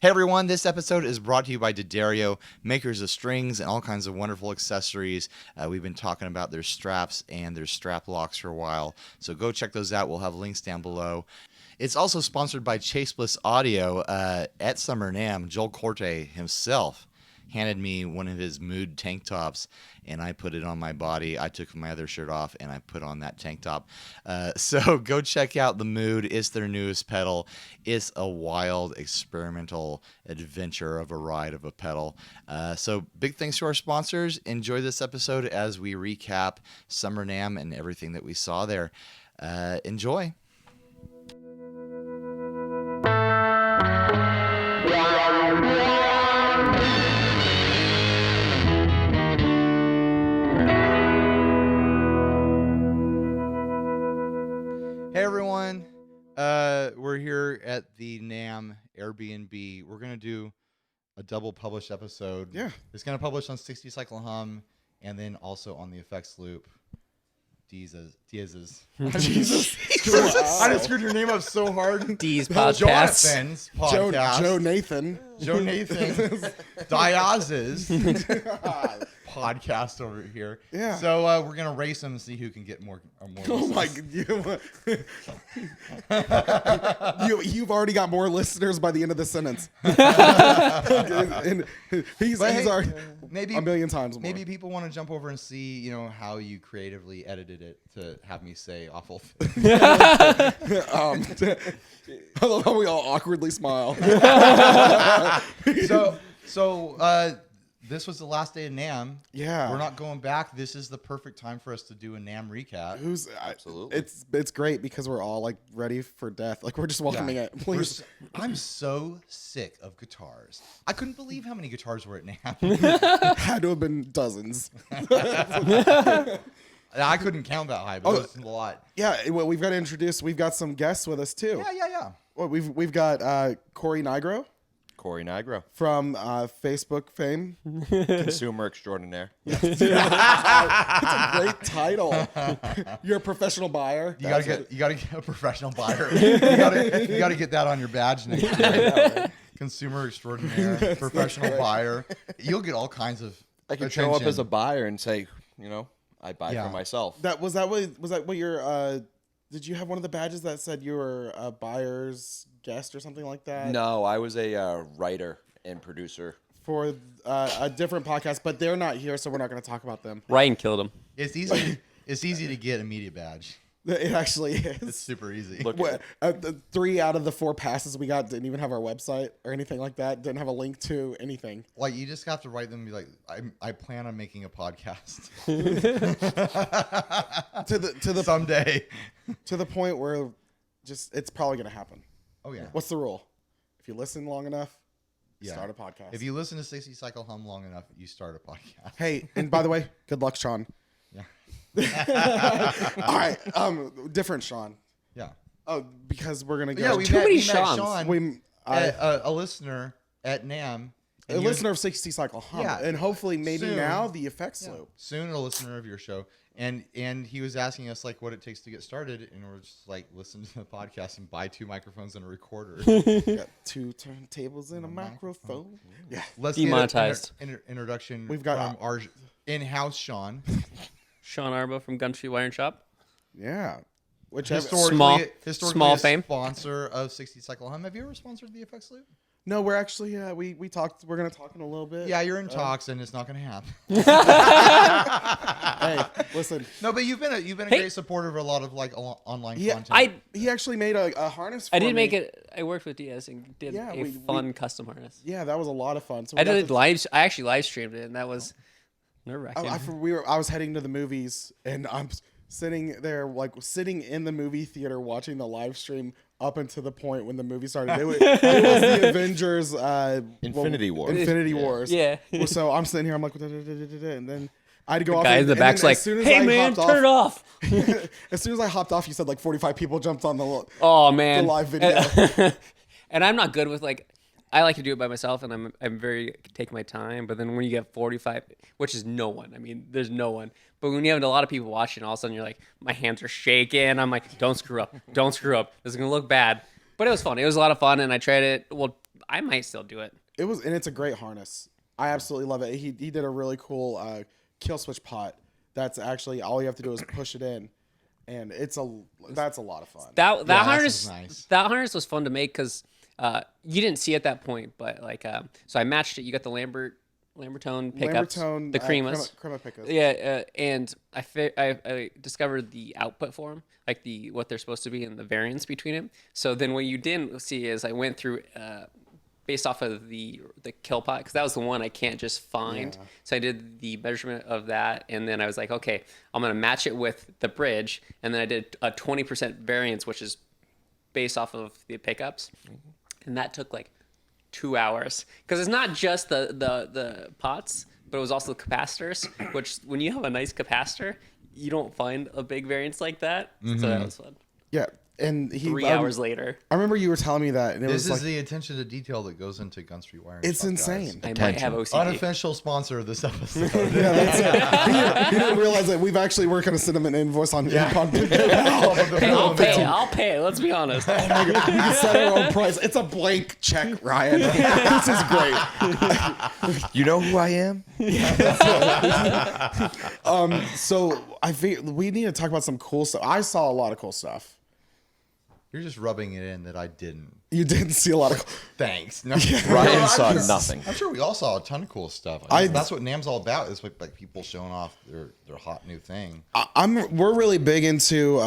Hey everyone, this episode is brought to you by D'Addario, makers of strings and all kinds of wonderful accessories. We've been talking about their straps and their strap locks for a while, so go check those out. We'll have links down below. It's also sponsored by Chase Bliss Audio. At Summer NAMM, Joel Corte himself handed me one of his Mood tank tops, and I put it on my body. I took my other shirt off, and I put on that tank top. So go check out the Mood. It's their newest pedal. It's a wild, experimental adventure of a ride of a pedal. So big thanks to our sponsors. Enjoy this episode as we recap Summer NAMM and everything that we saw there. Enjoy. Hey everyone, we're here at the NAMM Airbnb. We're going to do a double published episode. Yeah. It's going to publish on 60 Cycle Hum and then also on the Effects Loop. Diaz's. Jesus. I just screwed your name up so hard. D's podcast. Jonathan's podcast. Joe Nathan. Joe Nathan. Diaz's podcast over here. Yeah. So we're going to race them and see who can get more. Oh my God. You've already got more listeners by the end of the sentence. and he's already maybe a million times more. Maybe people want to jump over and see, how you creatively edited it to have me say awful things. I love how we all awkwardly smile. So this was the last day of NAMM. Yeah. We're not going back. This is the perfect time for us to do a NAMM recap. Absolutely. It's great because we're all like ready for death. Like we're just welcoming it. Please. I'm so sick of guitars. I couldn't believe how many guitars were at NAMM. Had to have been dozens. I couldn't count that high, but it was a lot. Yeah, well, we've got to introduce. We've got some guests with us too. Yeah. Well, we've got Cory Nigro Cory Nigro, from Facebook fame. consumer extraordinaire. That's a great title. You're a professional buyer. You gotta get a professional buyer. you gotta get that on your badge next year. Consumer extraordinaire, professional buyer. You'll get all kinds of. I can attention. show up as a buyer and say, I buy for myself. Was that what your did you have one of the badges that said you were a buyer's guest or something like that? No, I was a writer and producer. For a different podcast, but they're not here, so we're not going to talk about them. Ryan killed him. It's easy to get a media badge. It actually is. It's super easy. Look, The 3 out of the 4 passes we got didn't even have our website or anything like that. Didn't have a link to anything. Like you just have to write them and be like, I plan on making a podcast. to the someday. To the point where it's probably going to happen. Oh yeah. What's the rule? If you listen long enough, Yeah. start a podcast. If you listen to 60 Cycle Hum long enough, you start a podcast. Hey, and by the way, good luck, Sean. Yeah. All right, different Sean. Yeah. Oh, because we're gonna go. Yeah, we too met, many we met Seans. Sean, a listener at NAMM. A listener of 60 Cycle Hum. Yeah. And hopefully maybe Soon. now the Effects Loop. Soon a listener of your show. And he was asking us like what it takes to get started, and we're just like listen to the podcast and buy 2 microphones and a recorder. Got 2 turntables and a microphone. Yeah. Let's Demonetized. get an introduction We've got- from our in-house Sean. Sean Arbow from Gunstreet Wire and Shop. Yeah. Which Historically Small a fame. sponsor of 60 Cycle Hum. Have you ever sponsored the Effects Loop? No, we're actually we talked. We're gonna talk in a little bit. Yeah, you're in talks, and it's not going to happen. Hey, listen. No, but you've been a great supporter of a lot of like online Yeah, content. he actually made a harness. For I did me. make it. I worked with Diaz and did Yeah, a fun custom harness. Yeah, that was a lot of fun. So I actually live streamed it, and that was nerve wracking. I was heading to the movies, and I'm sitting there, like sitting in the movie theater watching the live stream up until the point when the movie started. It was the Avengers Infinity Wars. Infinity Wars. Yeah. So I'm sitting here, I'm like, and then I had to go off. Guy in the and back's then like, as soon as "Hey I man, hopped turn it off!" As soon as I hopped off, you said like 45 people jumped on the Oh man, the live video. And I'm not good with like. I like to do it by myself, and I'm very take my time. But then when you get 45, which is no one, I mean, there's no one. But when you have a lot of people watching, all of a sudden you're like, my hands are shaking. I'm like, don't screw up, don't screw up. This is gonna look bad. But it was fun. It was a lot of fun, and I tried it. Well, I might still do it. And it's a great harness. I absolutely love it. He did a really cool kill switch pot. That's actually all you have to do is push it in, and that's a lot of fun. That harness is nice. that harness was fun to make because you didn't see at that point, but like so I matched it. You got the Lambertone pickups, Lambertone, the cremas, crema pickups. yeah, and I discovered the output for them, like what they're supposed to be and the variance between them. So then what you didn't see is I went through based off of the kill pot, because that was the one I can't just find. Yeah. So I did the measurement of that, and then I was like, okay, I'm gonna match it with the bridge, and then I did a 20% variance, which is based off of the pickups, and that took like 2 hours, because it's not just the pots, but it was also the capacitors, which when you have a nice capacitor, you don't find a big variance like that. So that was fun. Yeah, and 3 hours later. I remember you were telling me that, and it This was is like the attention to detail that goes into Gunstreet wiring. it's stuff, guys. insane. I might have OCD. Unofficial sponsor of this episode. Yeah, that's it. He didn't realize that we're going to send him an invoice on I'll pay. Let's be honest. Oh my God, we can set our own price. It's a blank check, Ryan. This is great. You know who I am? So we need to talk about some cool stuff. I saw a lot of cool stuff. You're just rubbing it in that I didn't. You didn't see a lot of. Thanks. No. Ryan saw nothing. I'm sure we all saw a ton of cool stuff. That's what NAMM's all about. Is like people showing off their hot new thing. We're really big into.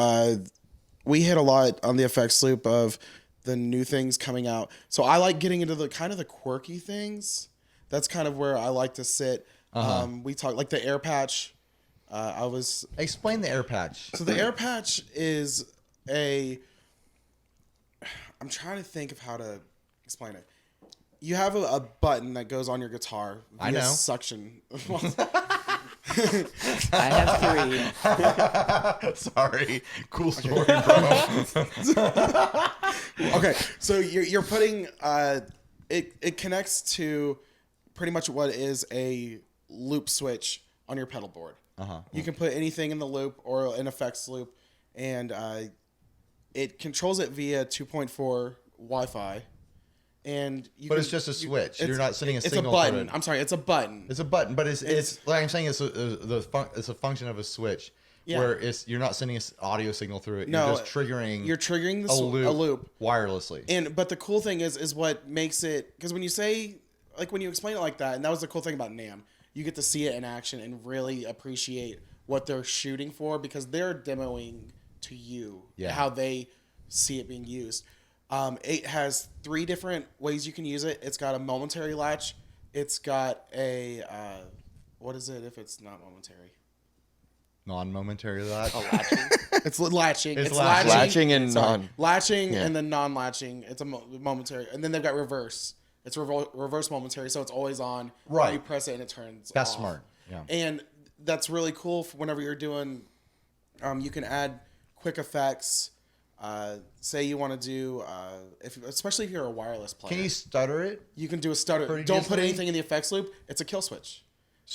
We hit a lot on the effects loop of the new things coming out. So I like getting into the kind of the quirky things. That's kind of where I like to sit. We talk like the air patch. Explain the air patch. So the air patch is I'm trying to think of how to explain it. You have a button that goes on your guitar via I know. suction. I have 3. Sorry. Cool story, bro. Okay, so you're putting it connects to pretty much what is a loop switch on your pedal board. You can put anything in the loop or an effects loop, and it controls it via 2.4 Wi-Fi. And But it's just a switch. You're not sending a signal. It's a button. through it. I'm sorry, it's a button. It's a button, but it's like I'm saying, it's a function of a switch. Yeah. Where you're not sending an audio signal through it. No, You're just triggering. You're triggering a loop wirelessly. But the cool thing is what makes it, because when you say, like when you explain it like that, and that was the cool thing about NAMM, you get to see it in action and really appreciate what they're shooting for, because they're demoing to you how they see it being used. It has 3 different ways you can use it. It's got a momentary latch. It's got a what is it if it's not momentary? Non-momentary latch. It's latching. It's Latching and non. Latching and then non-latching. It's a momentary, and then they've got reverse. It's reverse momentary, so it's always on. Right. You press it and it turns. That's off. smart. Yeah. And that's really cool for whenever you're doing. You can add quick effects. Say you want to do, especially if you're a wireless player. Can you stutter it? You can do a stutter. Pretty Don't put easily? anything in the effects loop. It's a kill switch.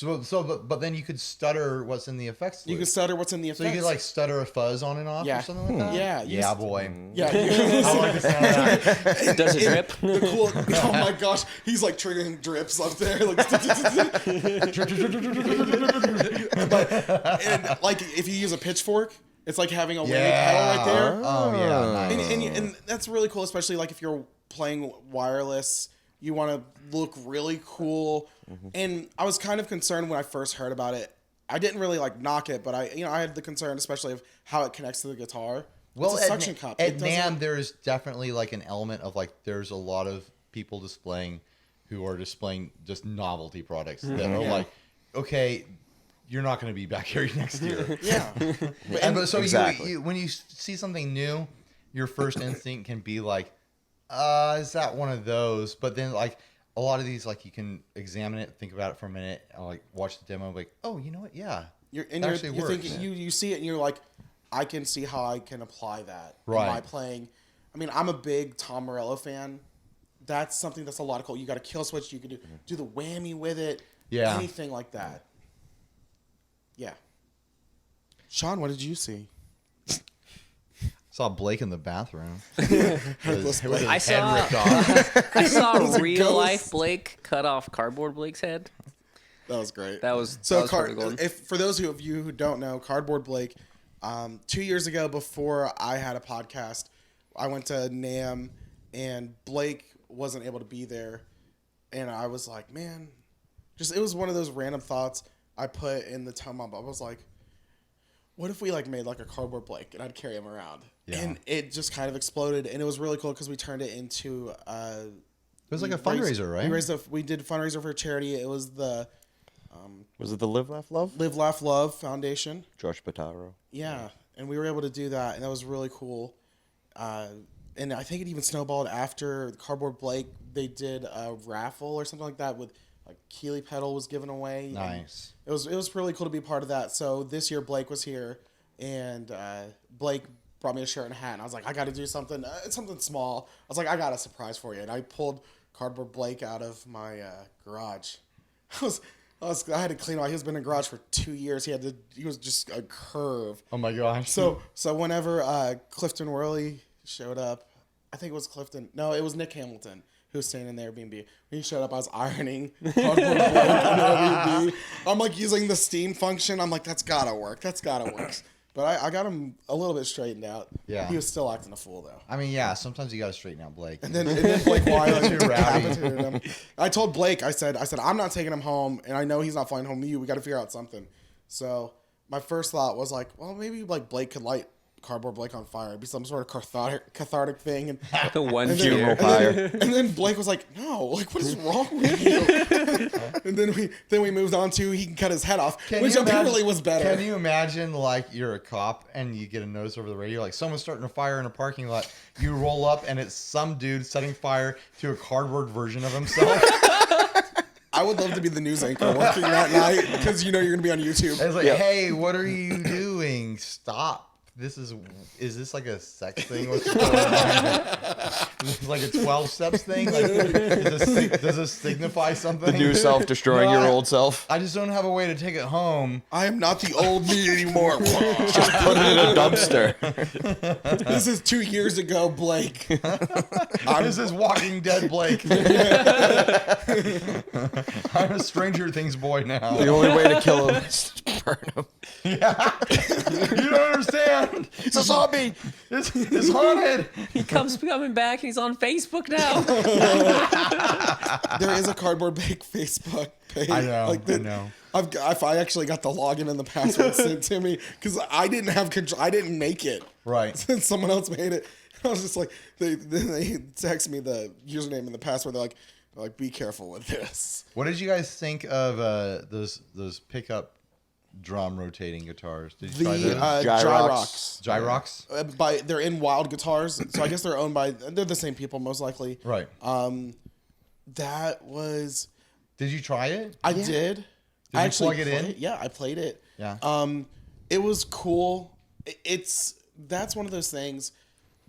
But then you could stutter what's in the effects loop. You can stutter what's in the effects. So you could like stutter a fuzz on and off Yeah. or something like that? Yeah. Yeah, boy. Yeah. I like the sound of that. Does it drip? The cool. Oh my gosh, he's like triggering drips up there. And like if you use a pitchfork, it's like having a whammy pedal right there. Oh, yeah. Nice. And that's really cool, especially like if you're playing wireless, you want to look really cool. And I was kind of concerned when I first heard about it. I didn't really like knock it, but I had the concern, especially of how it connects to the guitar. Well, it's a suction cup. At NAMM, there's definitely like an element of like there's a lot of people who are displaying just novelty products that are like, okay, you're not going to be back here next year. Yeah. But so Exactly. you when you see something new, your first instinct can be like, is that one of those? But then like a lot of these, like you can examine it, think about it for a minute, and, like watch the demo, like, oh, you know what? Yeah, You're actually works. thinking, you see it and you're like, I can see how I can apply that Right. in my playing. I mean, I'm a big Tom Morello fan. That's something that's a lot of cool. You got a kill switch. You can do the whammy with it. Yeah. Anything like that. Yeah. Sean, what did you see? Saw Blake in the bathroom. Headless With his I head saw- ripped off. I saw was a real ghost. life Blake cut off cardboard Blake's head. That was great. That was so. pretty golden. If for those of you who don't know, Cardboard Blake, 2 years ago, before I had a podcast, I went to NAMM, and Blake wasn't able to be there, and I was like, man, it was one of those random thoughts I put in the tone. I was like, what if we like made like a Cardboard Blake and I'd carry him around? Yeah. And it just kind of exploded, and it was really cool because we turned it into. It was like a fundraiser, right? We did a fundraiser for a charity. It was the Was it the Live, Laugh, Love? Live, Laugh, Love Foundation. George Pataro. Yeah, and we were able to do that, and that was really cool. And I think it even snowballed after Cardboard Blake. They did a raffle or something like that with like Keeley Pedal was given away. Nice. It was really cool to be part of that. So this year Blake was here, and Blake brought me a shirt and a hat, and I was like, I got to do something. It's something small. I was like, I got a surprise for you, and I pulled Cardboard Blake out of my garage. I had to clean him out. He was been in the garage for 2 years. He was just a curve. Oh my gosh. So whenever Clifton Worley showed up, I think it was Clifton. No, it was Nick Hamilton who was staying in the Airbnb. When he showed up, I was ironing Cardboard Blake on the Airbnb. I'm like using the steam function. I'm like, that's gotta work. But I got him a little bit straightened out. Yeah. He was still acting a fool though. I mean, yeah, sometimes you got to straighten out Blake. And then Blake Wiley Too rowdy. decapitated him. I told Blake, I said, I'm not taking him home, and I know he's not flying home with you. We got to figure out something. So my first thought was like, well, maybe like Blake could light Cardboard Blake on fire. It'd be some sort of cathartic thing. And The one and funeral then, fire. And then Blake was like, no, like what is wrong with you? And then we moved on to he can cut his head off, which apparently was better. Can you imagine, like, you're a cop and you get a notice over the radio, like someone's starting a fire in a parking lot. You roll up and it's some dude setting fire to a cardboard version of himself. I would love to be the news anchor working that night because you know you're gonna be on YouTube. It's like, hey, what are you doing? Stop. Is this like a sex thing? What's going on? Is this like a 12 steps thing? Like, does this signify something? The new self destroying your old self. I just don't have a way to take it home. I am not the old me anymore. Just put it in a dumpster. This is 2 years ago, Blake. This is Walking Dead Blake. I'm a Stranger Things boy now. The only way to kill him is to burn him. You don't understand. It's a zombie. It's haunted. He coming back, and he's on Facebook now. There is a Cardboard Blake Facebook page. I know. I know. I actually got the login and the password sent to me because I didn't have control. I didn't make it. Right. Since someone else made it. I was just like, they text me the username and the password. They're like, be careful with this. What did you guys think of those pickup drum rotating guitars? Did you try The those? Gyrox. Gyrox? They're in Wild Guitars, so I guess they're the same people most likely. Right. That was. Did you try it? I did. Did you plug it in? Yeah, I played it. Yeah. It was cool. That's one of those things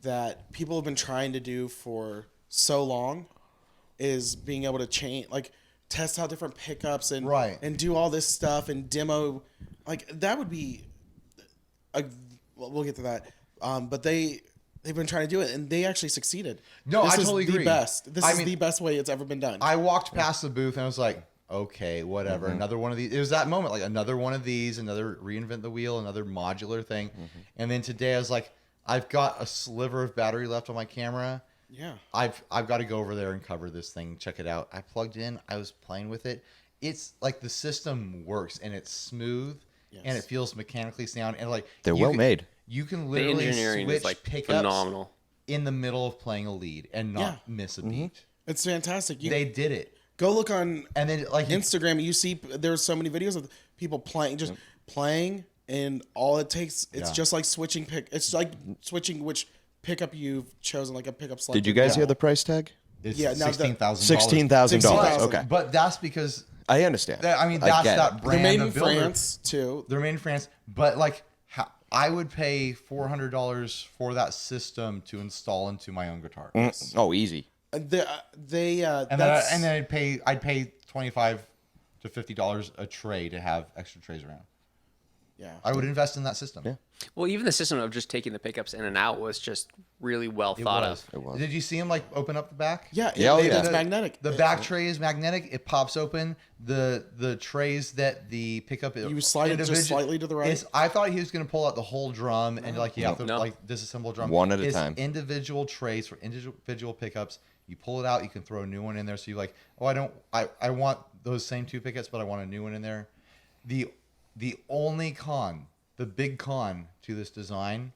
that people have been trying to do for so long, is being able to change, like test out different pickups and and do all this stuff and demo, like that would be. We'll get to that. But they've been trying to do it, and they actually succeeded. No, I totally agree. agree. This is the best way it's ever been done. I walked past the booth and I was like, okay, whatever. Another one of these. It was that moment, like another one of these, another reinvent the wheel, another modular thing. And then today I was like, I've got a sliver of battery left on my camera. Yeah. I've got to go over there and cover this thing, check it out. I plugged in, I was playing with it. It's like the system works and it's smooth and it feels mechanically sound, and like they're well made. You can The literally engineering switch is like pickups phenomenal. in the middle of playing a lead and not miss a beat. It's fantastic. They did it. Go look on And then like Instagram. You see, there's so many videos of people playing, playing, and all it takes, it's just like switching It's like switching which pickup you've chosen, like a pickup select. Did you guys hear the price tag? it's now $16,000. $16,000. Okay. But that's because I understand. I mean that's get that it. brand They're made in of builder. France too. They're made in France, but like I would pay $400 for that system to install into my own guitar. Oh, easy. And then I'd pay $25 to $50 a tray to have extra trays around. Yeah. I would invest in that system. Yeah. Well, even the system of just taking the pickups in and out was just really well thought of. It was. Did you see him like open up the back? Yeah, Yeah, it's magnetic. The back tray is magnetic. It pops open. The trays that the pickup You slide it just slightly to the right. I thought he was going to pull out the whole drum and like you have to like disassemble a drum One at a It's time. Individual trays for individual pickups. You pull it out. You can throw a new one in there. So you like, oh, I want those same 2 pickups, but I want a new one in there. The only con, the big con to this design,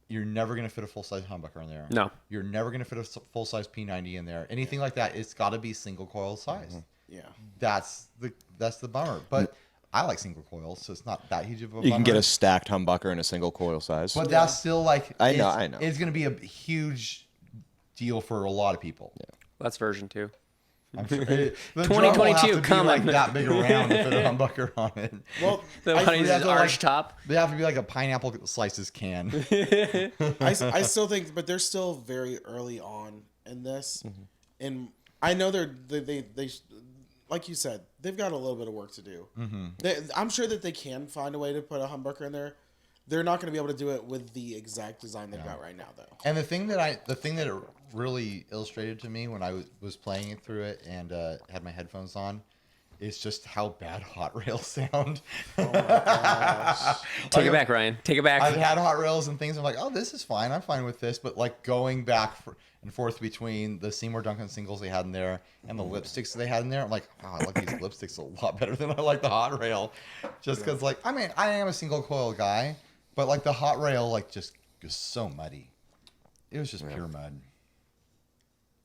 you're never going to fit a full-size humbucker in there. No. You're never going to fit a full-size P90 in there. Anything like that, it's got to be single coil size. Mm-hmm. Yeah. That's the bummer. But I like single coils, so it's not that huge of a bummer. You can get a stacked humbucker in a single coil size. But that's still like I know. It's going to be a huge deal for a lot of people. Yeah. That's version 2. I'm sure. The 2022 coming. like that big around to fit a humbucker on it. Well, The one have uses to, arch like- top. They have to be like a pineapple slices can. I still think, but they're still very early on in this, and I know they like you said, they've got a little bit of work to do. I'm sure that they can find a way to put a humbucker in there. They're not going to be able to do it with the exact design they've got right now, though. And the thing that it really illustrated to me when I was playing it through it and had my headphones on is just how bad hot rails sound. Oh my gosh. Take it back, Ryan. Take it back. I've had hot rails and things. I'm like, oh, this is fine. I'm fine with this. But like going back and forth between the Seymour Duncan singles they had in there and the lipsticks they had in there, I'm like, oh, I like these lipsticks a lot better than I like the hot rail. Just because, like, I mean, I am a single coil guy, but like the hot rail, like, just was so muddy. It was just pure mud.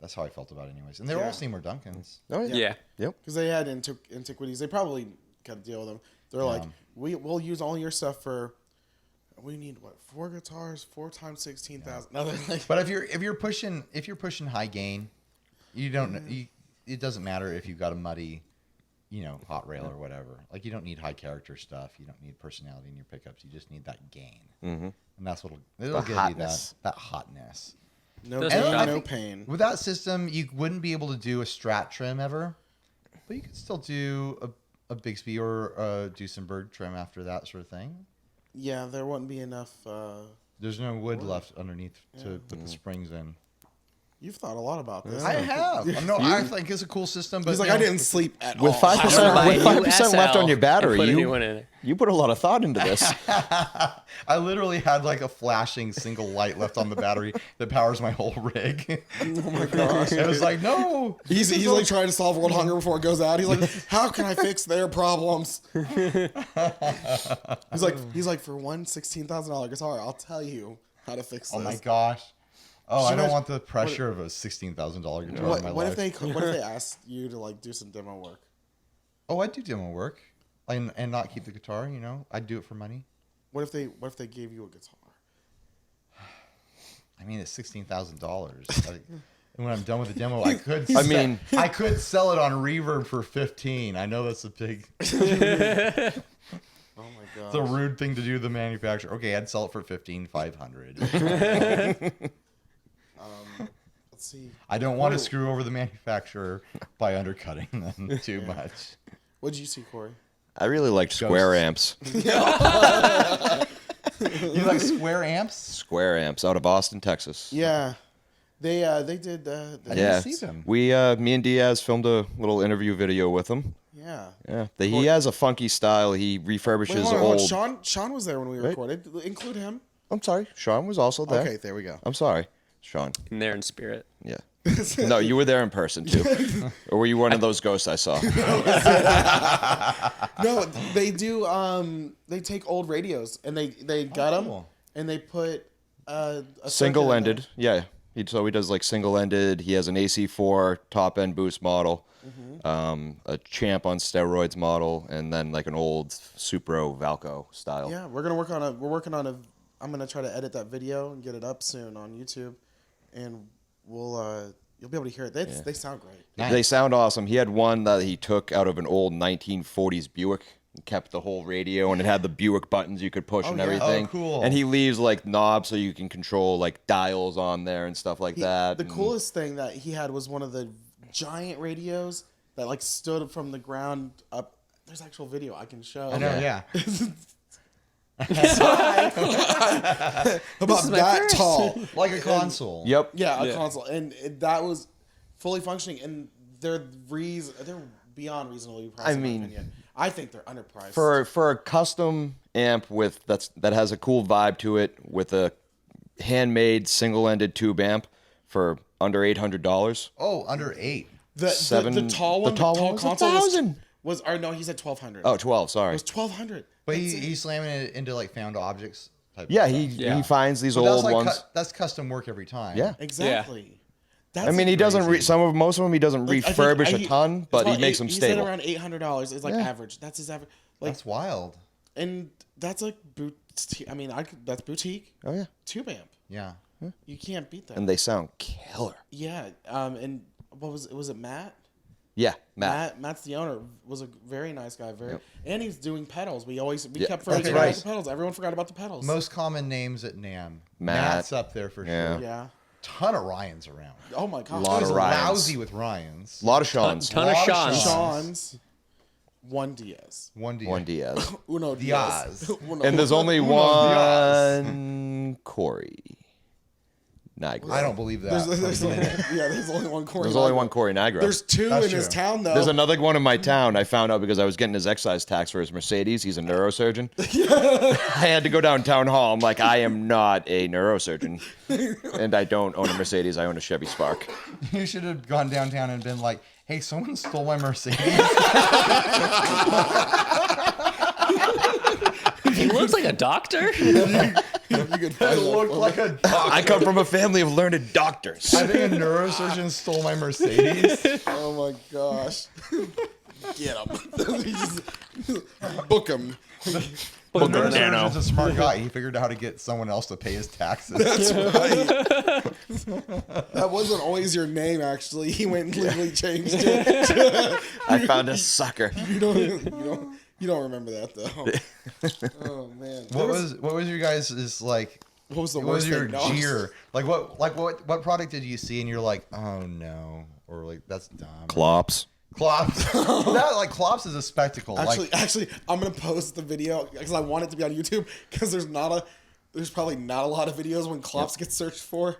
That's how I felt about it, anyways. And they were all Seymour Duncans. Oh yeah. Yeah. Yep. Because they had antiquities. They probably got to deal with them. They're like, we'll use all your stuff for. We need what? 4 guitars, 4 times 16,000. No, they're like, But if you're pushing high gain, you don't. It doesn't matter if you've got a muddy, hot rail or whatever. Like you don't need high character stuff. You don't need personality in your pickups. You just need that gain, and that's what'll give hotness. you that hotness. no Those pain, are no think pain. With that system, you wouldn't be able to do a Strat trim ever, but you could still do a Bixby or a Duesenberg trim after that sort of thing. Yeah, there wouldn't be enough. There's no wood left underneath to put the springs in. You've thought a lot about this. I have. No, I think it's a cool system, but He's like, I didn't sleep at With all. 5% buy a with new 5% left SL on your battery, and put a new one in it. you put a lot of thought into this. I literally had like a flashing single light left on the battery that powers my whole rig. Oh my gosh. I was like, no. He's like trying to solve world hunger before it goes out. He's like, how can I fix their problems? he's like, for one $16,000 guitar, I'll tell you how to fix this. Oh my gosh. Oh, I Should don't I- want the pressure of a $16,000 guitar in my What life. if they asked you to like do some demo work? Oh, I'd do demo work and not keep the guitar, I'd do it for money. What if they gave you a guitar? I mean, it's $16,000. And when I'm done with the demo, I could I could sell it on Reverb for 15. I know that's a big Oh my god. it's a rude thing to do to the manufacturer. Okay, I'd sell it for $15,500. Let's see. I don't want to screw over the manufacturer by undercutting them too much. What did you see, Corey? I really liked square amps. You like square amps? Square amps out of Austin, Texas. Yeah, they did. I Yeah, didn't see them. me and Diaz filmed a little interview video with him. Yeah. Yeah, he has a funky style. He refurbishes Wait, hold old. on. Sean was there when we recorded. Include him. I'm sorry, Sean was also there. Okay, there we go. I'm sorry, Sean. In there in spirit. Yeah. No, you were there in person too, or were you one of those ghosts I saw? No, they do. They take old radios and they gut them cool. and they put a circuit in Single-ended, yeah. So he does like single-ended. He has an AC4 top-end boost model, a Champ on steroids model, and then like an old Supro Valco style. there. Yeah, we're working on a. I'm gonna try to edit that video and get it up soon on YouTube, and we'll you'll be able to hear it. They sound great. Nice. They sound awesome. He had one that he took out of an old 1940s Buick. Kept the whole radio, and it had the Buick buttons you could push and yeah. everything. Oh, cool. And he leaves like knobs so you can control like dials on there and stuff like that. The And coolest thing that he had was one of the giant radios that like stood from the ground up. There's actual video I can show. I know, yeah. About is my that first. tall. Like a console. Yep. Yeah, a Yeah. console, and that was fully functioning, and they're beyond reasonably priced. I in my mean, opinion. I think they're underpriced. For a custom amp that has a cool vibe to it with a handmade single-ended tube amp for under $800. Oh, under 8. the tall one, the tall one was console 1,000. or no, he said 1,200. Oh, 12, It sorry. was 1,200. But he's slamming it into like found objects type Yeah, of stuff. he finds these But that's old like ones. that's custom work every time. Yeah. Exactly. That's I mean, he doesn't crazy. most of them he doesn't like, I think- refurbish a ton, it's but he about makes them He stable. said around $800 is like Yeah. average. That's his average. Like, That's wild. and that's like I mean, that's boutique Oh yeah, tube amp. Yeah. You can't beat that. and they sound killer. Yeah. And what was it Matt? Yeah, Matt. Matt's the owner. Was a very nice guy. And he's doing pedals. We Yeah, kept forgetting that's about right. the pedals. Everyone forgot about the pedals. Most common names at NAMM. Matt. Matt's up there for Yeah. sure. Yeah. Ton of Ryans around. Oh my god. Lot I was of Ryans. lousy with Ryans. A lot of Sean's. Ton of Lot of Sean's. Sean's. One Diaz. One D. One Diaz. Uno Diaz. Diaz. Uno. And there's only Diaz. one Cory Nigro. I don't believe that. There's only one Cory. There's only one Cory Nigro. There's two That's in his true. town though. There's another one in my town. I found out because I was getting his excise tax for his Mercedes. He's a neurosurgeon. I had to go down town hall. I'm like, I am not a neurosurgeon, and I don't own a Mercedes. I own a Chevy Spark. You should have gone downtown and been like, "Hey, someone stole my Mercedes." He looks like a doctor. You could find It looked like a doctor. I come from a family of learned doctors. I think a neurosurgeon stole my Mercedes. Oh my gosh. Get him. Book him. The Nano. neurosurgeon's a smart guy. He figured out how to get someone else to pay his taxes. That's right. That wasn't always your name, actually. He went and legally changed it. I found a sucker. You don't remember that though. Oh man. What was your guys' like? What was the What was worst your thing? No. jeer? What product did you see and you're like, oh no, or like that's dumb. Klops. Klops. That like Klops is a spectacle. Actually, I'm gonna post the video because I want it to be on YouTube because there's probably not a lot of videos when Klops gets searched for.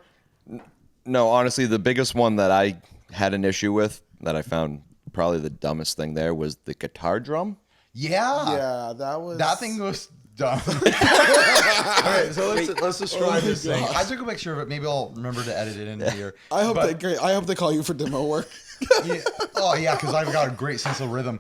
No, honestly, the biggest one that I had an issue with that I found probably the dumbest thing there was the guitar drum. Yeah, that was That thing was dumb. Okay, so let's describe this thing. I took a picture of it. Maybe I'll remember to edit it in here. I hope they call you for demo work. Yeah. Oh yeah, because I've got a great sense of rhythm.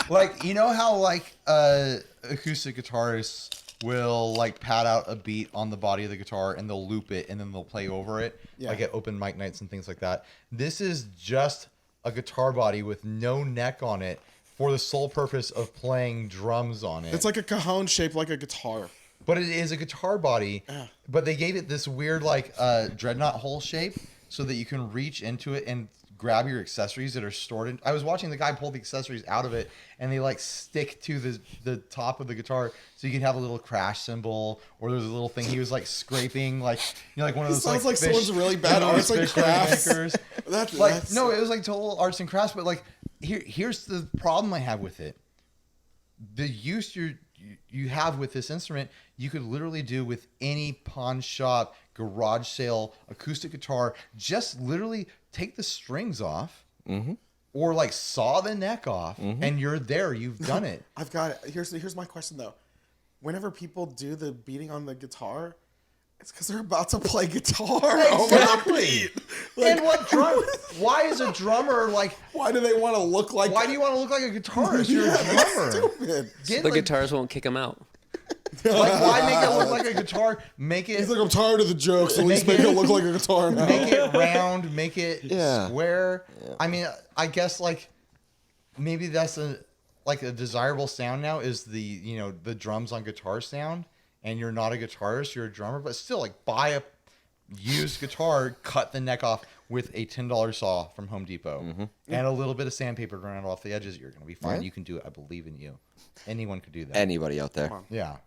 Like you know how like acoustic guitarists will like pad out a beat on the body of the guitar and they'll loop it and then they'll play over it, like at open mic nights and things like that. This is just a guitar body with no neck on it for the sole purpose of playing drums on it. It's like a cajon shaped like a guitar. But it is a guitar body, but they gave it this weird like dreadnought hole shape so that you can reach into it and grab your accessories that are stored in. I was watching the guy pull the accessories out of it and they like stick to the top of the guitar so you can have a little crash cymbal or there's a little thing he was like scraping like like one of those sounds like fish- someone's really bad one of those arts and fish crafts. makers. That's No, it was like total arts and crafts, but like here's the problem I have with it. The use you have with this instrument, you could literally do with any pawn shop, garage sale, acoustic guitar. Just literally take the strings off, or like saw the neck off, and you're there. You've done it. I've got it. Here's my question though. Whenever people do the beating on the guitar, it's because they're about to play guitar. Exactly. Like, And what drum? Why is a drummer like? why do they want to look like? Why do you want to look like a guitarist? You're a That's drummer. stupid. Get, The like, guitars won't kick him out. like, why make it look like a guitar? Make it. He's like, I'm tired of the jokes. At least Make make it- it look like a guitar now. Make it round, make it Yeah. square. I mean, I guess like maybe that's a desirable sound now is the drums on guitar sound, and you're not a guitarist, you're a drummer, but still like buy a used guitar, cut the neck off with a $10 saw from Home Depot and a little bit of sandpaper to round off the edges. You're gonna be fine. Yeah. You can do it. I believe in you. Anyone could do that. Anybody out there? Yeah.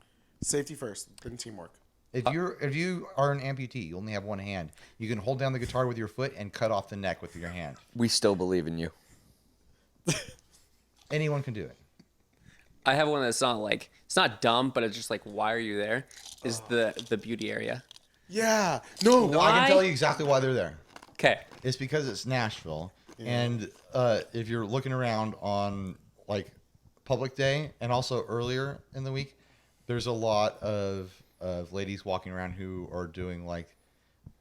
Safety first, then teamwork. If you are an amputee, you only have one hand. You can hold down the guitar with your foot and cut off the neck with your hand. We still believe in you. Anyone can do it. I have one that's not like it's not dumb, but it's just like why are you there? Is the beauty area? Yeah. No. No, I can Why? tell you exactly why they're there. Okay. It's because it's Nashville, and if you're looking around on like public day and also earlier in the week, there's a lot of ladies walking around who are doing like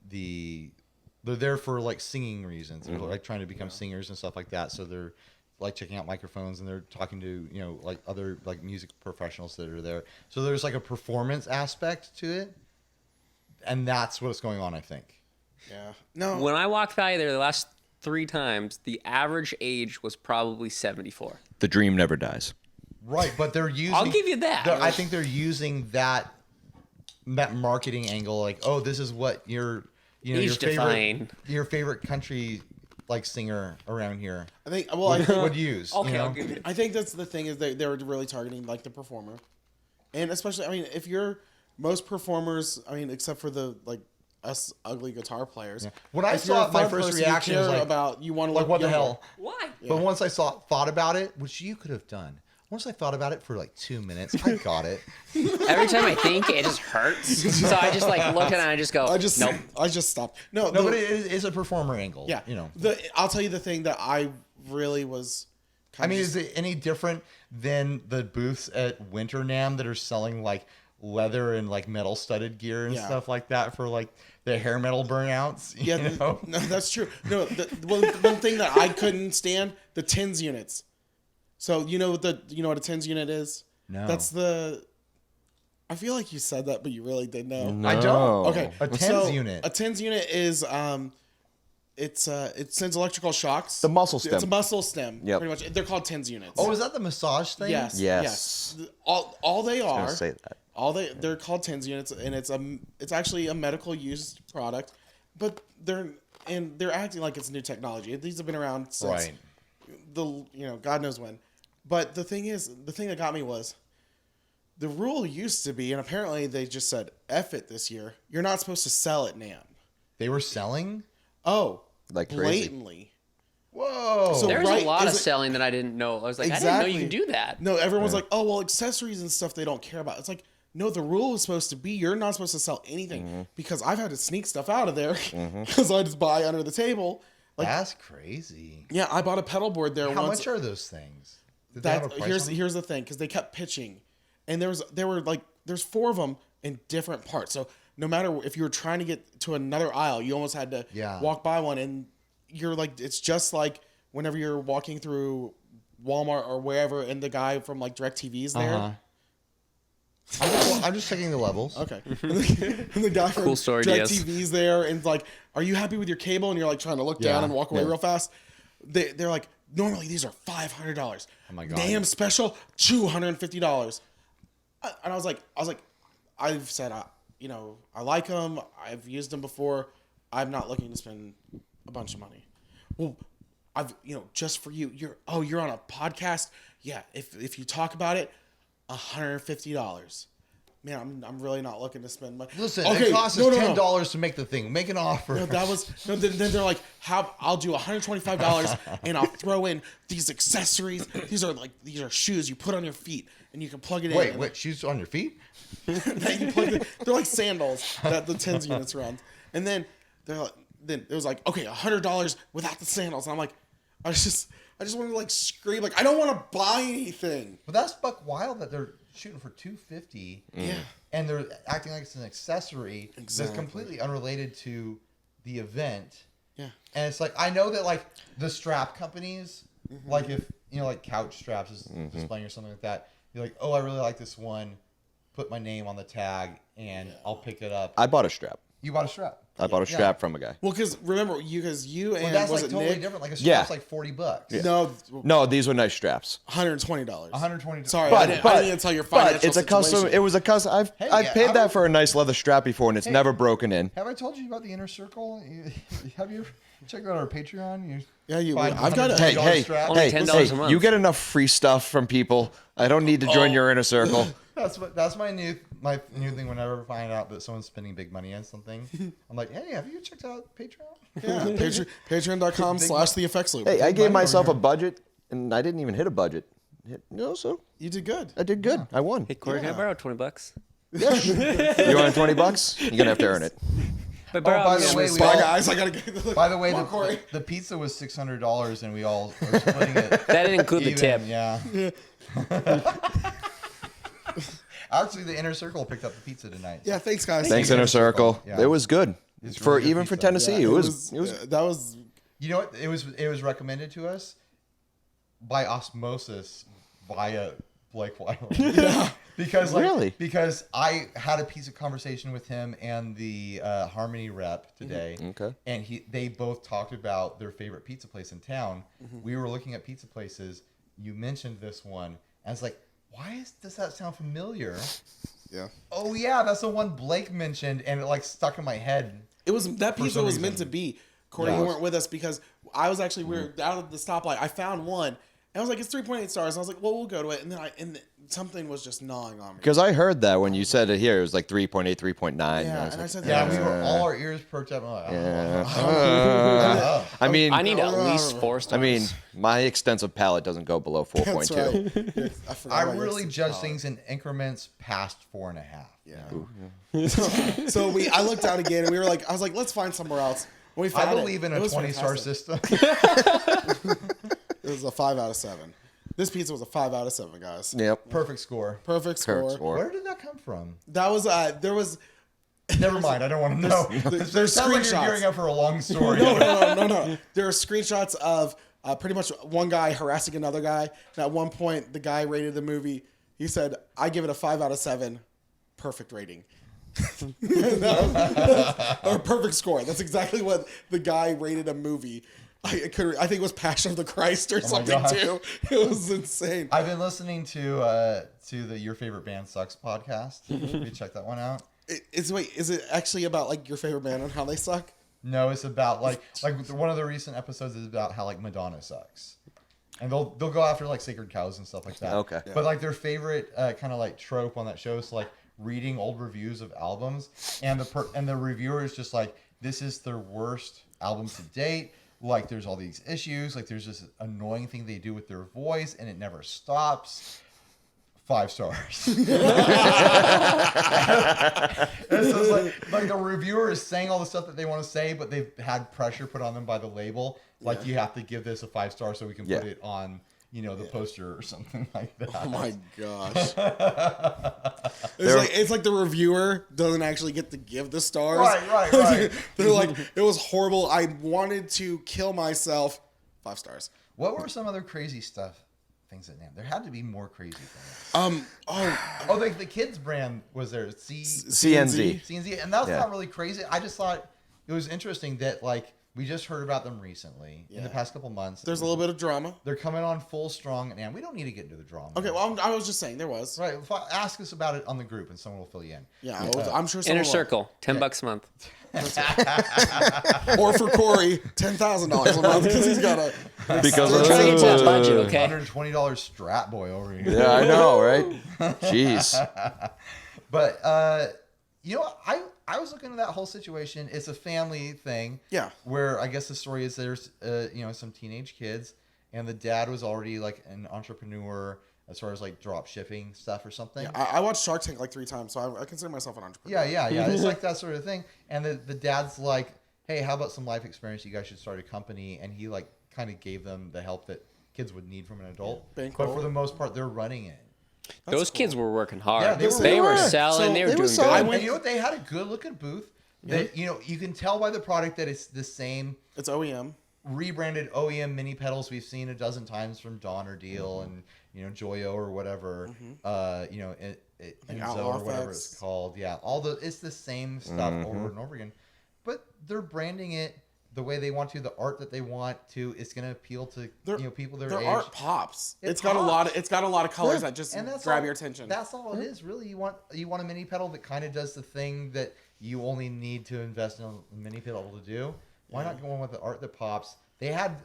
they're there for like singing reasons. They're like trying to become singers and stuff like that. So they're like checking out microphones and they're talking to like other like music professionals that are there. So there's like a performance aspect to it, and that's what's going on, I think. Yeah. No. When I walked by there the last 3 times, the average age was probably 74. The dream never dies. Right, but they're using. I'll give you that. I think they're using that marketing angle, like, oh, this is what your Age-defying. your favorite country like singer around here I think. Well, I think. would use. Okay, you know? I'll give you. I think that's the thing is they're really targeting like the performer, and especially if you're most performers, except for the like us ugly guitar players. Yeah. When I if you're saw a it, my fun first person, you reaction was care like, about you want to like look what the younger. hell? Why? But once I thought about it, which you could have done. Once I thought about it for like 2 minutes, I got it. Every time I think, it just hurts. So I just like look at it and I just go, I just stopped. No, But it is a performer angle. yeah. You know. I'll tell you the thing that I really was. Is it any different than the booths at Winter NAMM that are selling like leather and like metal studded gear and Yeah. stuff like that for like the hair metal burnouts? Yeah, you know? no, that's true. No, one thing that I couldn't stand, the tins units. So you know what a tins unit is? No. That's the. I feel like you said that, but you really did know. I don't. Okay, A tens so unit. A tins unit is it sends electrical shocks. The muscle stem. It's a muscle stem. Yep. Pretty much, they're called tins units. Oh, is that the massage thing? yes, Yes. All they are. gonna say that. They're called tins units, and it's actually a medical used product, but they're acting like it's new technology. These have been around since Right. God knows when. But the thing that got me was the rule used to be, and apparently they just said F it this year. You're not supposed to sell at NAMM. They were selling? Oh, Like crazy. blatantly. Whoa. So- There's right, a lot of is it- selling that I didn't know. I was like, I didn't know you can do that. No, everyone's like, oh well, accessories and stuff they don't care about. It's like, no, the rule is supposed to be you're not supposed to sell anything because I've had to sneak stuff out of there because I just buy under the table. Like, That's crazy. yeah, I bought a pedal board there How once. much are those things? Did they have a price on them? Here's the thing, because they kept pitching, and there's 4 of them in different parts. So no matter if you were trying to get to another aisle, you almost had to walk by one, and you're like, it's just like whenever you're walking through Walmart or wherever, and the guy from like DirecTV's there. Uh-huh. I'm just checking the levels. Okay. And the guy from Cool story, Diaz. DirecTV's there, and like, are you happy with your cable? And you're like trying to look down Yeah, and walk away yeah. real fast. They're like, normally these are $500. Oh my God. Damn special, $250. And I was like, I've said, I like them. I've used them before. I'm not looking to spend a bunch of money. Well, just for you. You're on a podcast. Yeah. If you talk about it, $150. Man, I'm really not looking to spend money. Listen, it costs us $10 to make the thing. Make an offer. No, then they're like, I'll do $125 and I'll throw in these accessories. These are shoes you put on your feet and you can plug it in. Wait, shoes on your feet? They're like sandals that the tens units run. And then then it was like, okay, $100 without the sandals. And I'm like, I just want to like scream, like, I don't want to buy anything. But that's buck wild that they're shooting for $250. Yeah. And they're acting like it's an accessory Exactly. that's completely unrelated to the event. Yeah. And it's like, I know that like the strap companies, like if, like couch straps is displaying or something like that, you're like, oh, I really like this one. Put my name on the tag and I'll pick it up. I bought a strap. You bought a strap. I bought a strap from a guy. Well, because remember, you and Well, that's was like it totally Nick? different. Like a Yeah. strap's like $40. No, No, these were nice straps. $120. $120. Sorry, But, I didn't even tell your financial but it's a custom. situation. It was a custom. I've yeah, paid how that about- for a nice leather strap before, and it's never broken in. Have I told you about the inner circle? Have you checked out our Patreon? Yeah, you. Find I've got a. Hey, $100 hey, strap. Only hey, $10 a hey! month. You get enough free stuff from people. I don't need to join your inner circle. That's my new thing. Whenever I find out that someone's spending big money on something, I'm like, hey, have you checked out Patreon? Yeah, Patreon.com/the effects loop. Hey, I gave money myself over a budget, and I didn't even hit a budget. No, so You did good. I did good. I won. Hey, Corey, can I Yeah. borrow $20? You want $20? You're gonna have to earn it. But by the way, Bye, guys. I gotta get. By the way, Come on, Corey. the pizza was $600, and we all were splitting it. that didn't include the even, tip. Yeah. Actually, the Inner Circle picked up the pizza tonight. Yeah, thanks, guys. Thanks, Inner Circle. Yeah. It was good. It's For really good even for pizza. Tennessee, Yeah, it was. that was. You know what? It was recommended to us by osmosis via Blake Weiler. Because Really? because I had a piece of conversation with him and the Harmony rep today, Okay. and they both talked about their favorite pizza place in town. We were looking at pizza places. You mentioned this one, and I was like, does that sound familiar? Yeah. Oh yeah, that's the one Blake mentioned, and it like stuck in my head. It was that pizza some was meant reason. to be. Corey, Yeah. you weren't with us because I was actually we were out at the stoplight. I found one. And I was like, it's 3.8 stars. And I was like, well, we'll go to it. And then something was just gnawing on me. Because I heard that when you said it here, it was like 3.8, 3.9. Yeah, and and I said, Yeah, that. we were all our ears perked up. And I'm like, Yeah. I mean, I need at least 4 stars. I mean, my extensive palate doesn't go below 4.2. That's right. I forgot I about your really judge palate. things in increments past 4.5. Yeah. So I looked out again and we were like, I was like, let's find somewhere else. When we found I believe in it a was 20-star fantastic. system. It was a 5 out of 7. This pizza was a 5 out of 7, guys. Yep. Perfect score. Perfect score. Correct score. Where did that come from? That was there was Never mind. I don't want to know. there's Sounds like you're screenshots. gearing up for a long story. No. There are screenshots of pretty much one guy harassing another guy. And at one point, the guy rated the movie. He said, "I give it a 5 out of 7. Perfect rating." Or perfect score. That's exactly what the guy rated a movie. I think it was Passion of the Christ or something gosh. too. It was insane. I've been listening to the Your Favorite Band Sucks podcast. You check that one out. Is it actually about like your favorite band and how they suck? No, it's about like one of the recent episodes is about how like Madonna sucks, and they'll go after like sacred cows and stuff like that. Okay. Yeah. But like their favorite kind of like trope on that show is like reading old reviews of albums, and the reviewer is just like, this is their worst album to date. Like there's all these issues. Like there's this annoying thing they do with their voice, and it never stops. 5 stars. And so it's like the reviewer is saying all the stuff that they want to say, but they've had pressure put on them by the label. Like you have to give this a 5 star so we can put it on, the poster or something like that. Oh my gosh! It's like the reviewer doesn't actually get to give the stars. Right. They're like, it was horrible. I wanted to kill myself. 5 stars. What were some other crazy things at NAMM? There had to be more crazy things. Like the kids brand was there. CNZ. CNZ, and that's not really crazy. I just thought it was interesting that like we just heard about them recently in the past couple months. There's a little bit of drama. They're coming on full strong at NAMM. We don't need to get into the drama. Okay, well, I was just saying there was. Right. Ask us about it on the group, and someone will fill you in. Yeah, I'm sure. someone Inner will. Circle, $10 a month. Or for Corey, $10,000 a month because he's got a. Because We're trying to get to that budget, okay? $120 strat boy over here. Yeah, I know, right? Jeez. But I was looking at that whole situation. It's a family thing. Yeah. Where I guess the story is there's some teenage kids, and the dad was already like an entrepreneur as far as like drop shipping stuff or something. I watched Shark Tank like 3 times, so I consider myself an entrepreneur. Yeah. It's like that sort of thing. And the dad's like, hey, how about some life experience? You guys should start a company. And he like kind of gave them the help that kids would need from an adult. Yeah. But for the most part, they're running it. Those kids were working hard. Yeah, they were were. selling. So they were they were doing selling. good. And you know what? They had a good looking booth. That you can tell by the product that it's the same It's OEM. rebranded OEM mini pedals we've seen a dozen times from Dawn or Deal and Joyo or whatever. Enzo Outlaw or whatever Effects. it's called. Yeah, it's the same stuff over and over again. But they're branding it the way they want to, the art that they want to. It's going to appeal to people their Their age. art pops. It It's got a lot of colors that just And that's grab all- your attention. That's all it is, really. You want a mini pedal that kind of does the thing that you only need to invest in a mini pedal to do. Why not go on with the art that pops? They had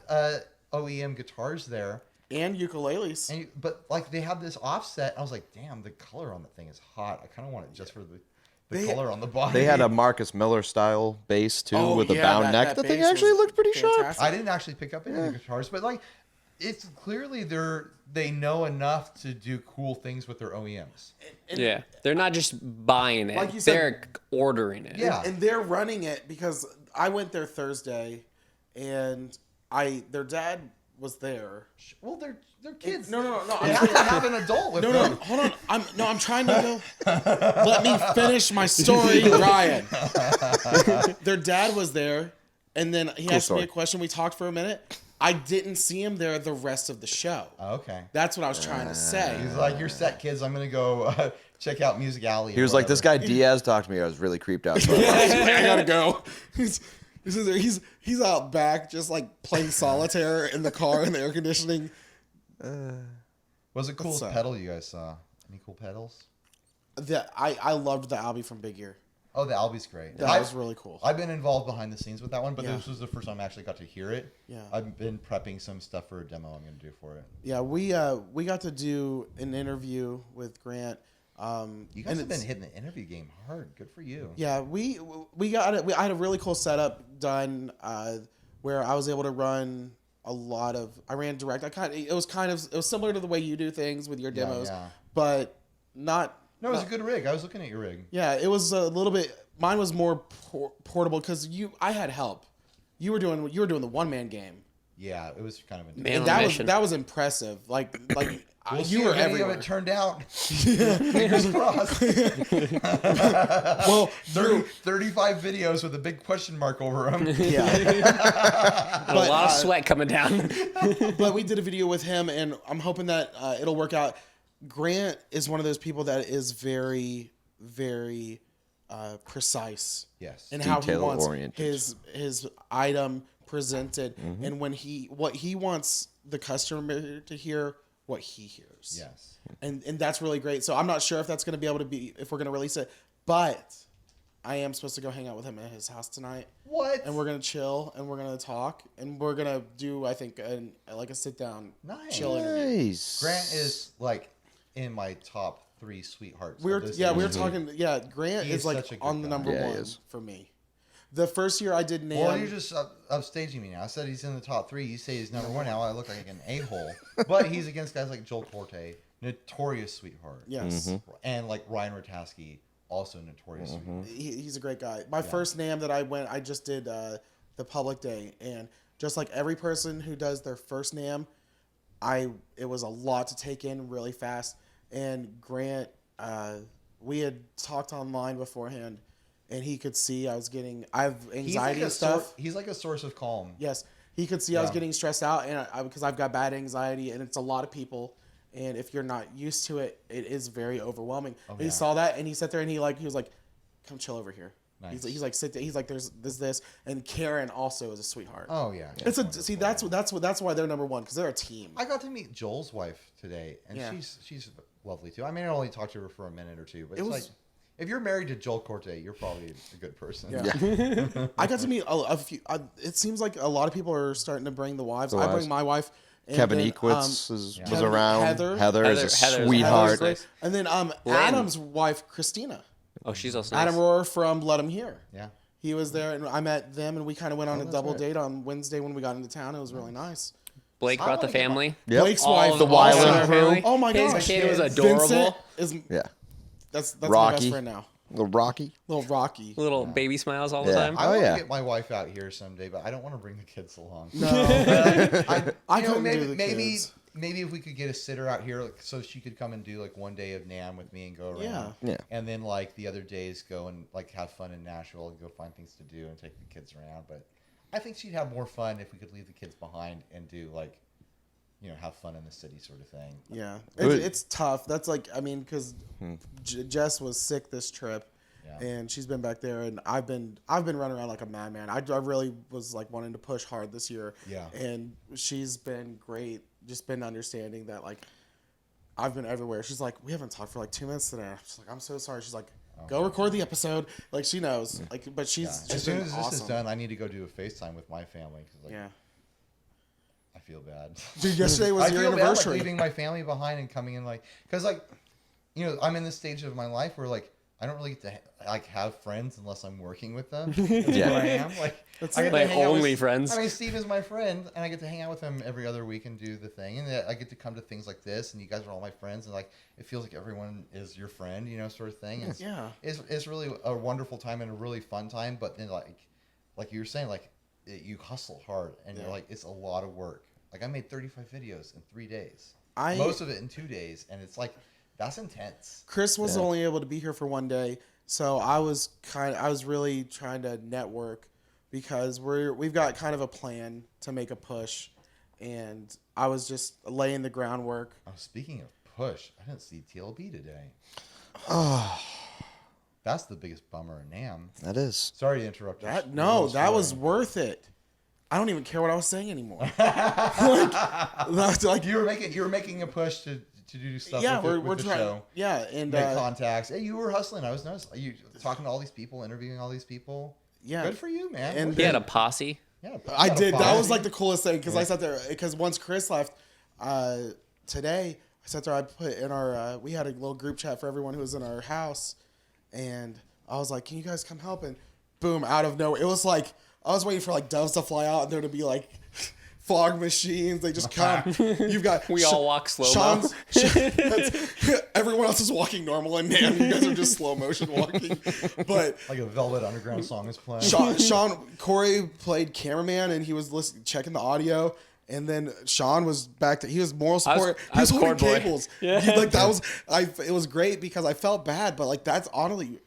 OEM guitars there, And ukuleles. but like they had this offset. I was like, damn, the color on the thing is hot. I kind of want it just for the color on the body. They had a Marcus Miller style bass too, with a bound neck. that The thing bass actually was looked pretty sharp. fantastic. I didn't actually pick up any of the guitars, but like it's clearly they know enough to do cool things with their OEMs. Yeah, they're not just buying it; Like you said- they're ordering it. Yeah. And they're running it because I went there Thursday, and their dad was there. Well, they're kids. No. They have to have an adult with No, them. hold on. I'm trying to let me finish my story, Ryan. Their dad was there, and then he asked me a question. We talked for a minute. I didn't see him there the rest of the show. Okay. That's what I was trying to say. He's like, "You're set, kids. I'm gonna go check out Music Alley." He was like, "This guy Diaz talked to me. I was really creeped out." by it." I gotta go. He's out back just like playing solitaire in the car in the air conditioning. What's the coolest up? pedal you guys saw? Any cool pedals? I loved the Albie from Big Ear. Oh, the Albie's great. That was really cool. I've been involved behind the scenes with that one, but Yeah. this was the first time I actually got to hear it. Yeah. I've been prepping some stuff for a demo I'm going to do for it. Yeah, we got to do an interview with Grant. You and guys have been it's- hitting the interview game hard. Good for you. Yeah, I had a really cool setup done where I was able to run I ran direct. It was similar to the way you do things with your Yeah, demos, yeah. but not. No, it was a good rig. I was looking at your rig. Yeah, it was a little bit. Mine was more portable because I had help. You were doing the one man game. Yeah, it was kind of intense. Man And on that a was mission. that was impressive. Like We'll see you were if any everywhere. of it turned out. Fingers crossed. Well, 35 videos with a big question mark over them. yeah. And a lot of sweat coming down. But we did a video with him, and I'm hoping that it'll work out. Grant is one of those people that is very, very precise Yes. in how he wants Detail-oriented. his item presented, and what he wants the customer to hear, what he hears. Yes. And that's really great. So I'm not sure if that's going to be able to be if we're going to release it, but I am supposed to go hang out with him at his house tonight. What? And we're gonna chill, and we're gonna talk, and we're gonna do, I think, a sit down, Nice. chill interview. Nice. Grant is like in my top 3 sweethearts. We of were this we were industry. talking. Yeah, Grant He is is like such a good on the guy. number Yeah, he one is. for me. The first year I did NAMM. Well, you're just upstaging me now. I said he's in the top 3. You say he's number 1 now. I look like an a-hole. But he's against guys like Joel Corte, notorious sweetheart. Yes, And like Ryan Ratasky, also notorious sweetheart. he's a great guy. My first NAMM that I just did the public day, and just like every person who does their first NAMM, it was a lot to take in really fast. And Grant, we had talked online beforehand, and he could see I have anxiety and stuff. He's like a source of calm. Yes, he could see I was Yeah. getting stressed out, and because I've got bad anxiety, and it's a lot of people, and if you're not used to it, it is very overwhelming. And he yeah. saw that, and he sat there, and he was like, "Come chill over here." Nice. He's like, "Sit." He's like, "There's this," and Karen also is a sweetheart. Oh yeah. It's that's why they're number one, because they're a team. I got to meet Joel's wife today, and Yeah. she's lovely too. I mean, I only talked to her for a minute or two, but It it's was- like, if you're married to Joel Corte, you're probably a good person. Yeah. I got to meet a few. It seems like a lot of people are starting to bring the wives. I bring my wife. And Kevin then, Equitz was Kevin- around. Heather. Heather is a Heather's sweetheart. nice. And then Adam's wife, Christina. Oh, she's also nice. Adam Rohr from Let 'Em Hear. Yeah. He was there, and I met them, and we kind of went on a that's double right. date on Wednesday when we got into town. It was really nice. Blake I brought the wanna get my- family. Yep. Blake's All wife, of the Weiland all of crew. her family. Oh my His gosh, kid was Vincent adorable. Vincent is Yeah. that's my Rocky. best friend now. Little Rocky. Little Rocky. Little baby smiles all the Yeah. time. I Oh, want to yeah. get my wife out here someday, but I don't want to bring the kids along. No, I couldn't maybe, do the maybe kids. maybe if we could get a sitter out here, like, so she could come and do like one day of NAMM with me and go around. Yeah. Yeah. And then like the other days go and like have fun in Nashville and go find things to do and take the kids around. But I think she'd have more fun if we could leave the kids behind and do like, have fun in the city sort of thing. yeah, Good. it's tough. That's like, I mean, because Jess was sick this trip, Yeah. and she's been back there, and I've been running around like a madman. I really was like wanting to push hard this year. Yeah. And she's been great, just been understanding that like I've been everywhere. She's like, we haven't talked for like 2 minutes today. She's like, I'm so sorry. She's like, go record the episode. Like she knows. Like, but she's Yeah. she's As soon been as awesome. this is done, I need to go do a FaceTime with my family because like Yeah. I feel bad. Dude, yesterday was I your feel bad, anniversary. like, leaving my family behind and coming in like, because like, I'm in this stage of my life where like I don't really get to like have friends unless I'm working with them. That's Yeah. where I am. Like, I get to Like hang out with- only friends. I mean, Steve is my friend, and I get to hang out with him every other week and do the thing, and I get to come to things like this, and you guys are all my friends, and like it feels like everyone is your friend, sort of thing. It's, Yeah. it's really a wonderful time and a really fun time. But then like you were saying, like you hustle hard, and you're like it's a lot of work. Like I made 35 videos in 3 days. Most of it in 2 days, and it's like that's intense. Chris was only able to be here for one day, so I was really trying to network because we've got kind of a plan to make a push, and I was just laying the groundwork. Oh, speaking of push, I didn't see TLB today. Oh, That's the biggest bummer in NAMM. that is. Sorry to interrupt. That was worth it. I don't even care what I was saying anymore. like you were making a push to do stuff. yeah, with we're the trying. show. Yeah, and Make contacts. Hey, you were hustling. I was noticing you talking to all these people, interviewing all these people. yeah, Good for you, man. And He had a posse. yeah, I got a did. That was posse. like the coolest thing because I sat there because once Chris left today, I sat there. I put in our we had a little group chat for everyone who was in our house, and I was like, "Can you guys come help?" And boom, out of nowhere, it was like I was waiting for like doves to fly out and there to be like fog machines. They just come. You've got We all walk slow-mo. Everyone else is walking normal, and man, you guys are just slow motion walking. But like a Velvet Underground song is playing. Cory played cameraman, and he was checking the audio. And then Sean was back to he was moral support. I was he was holding chord boy. cables. Yeah. Like that was it was great because I felt bad, but like that honestly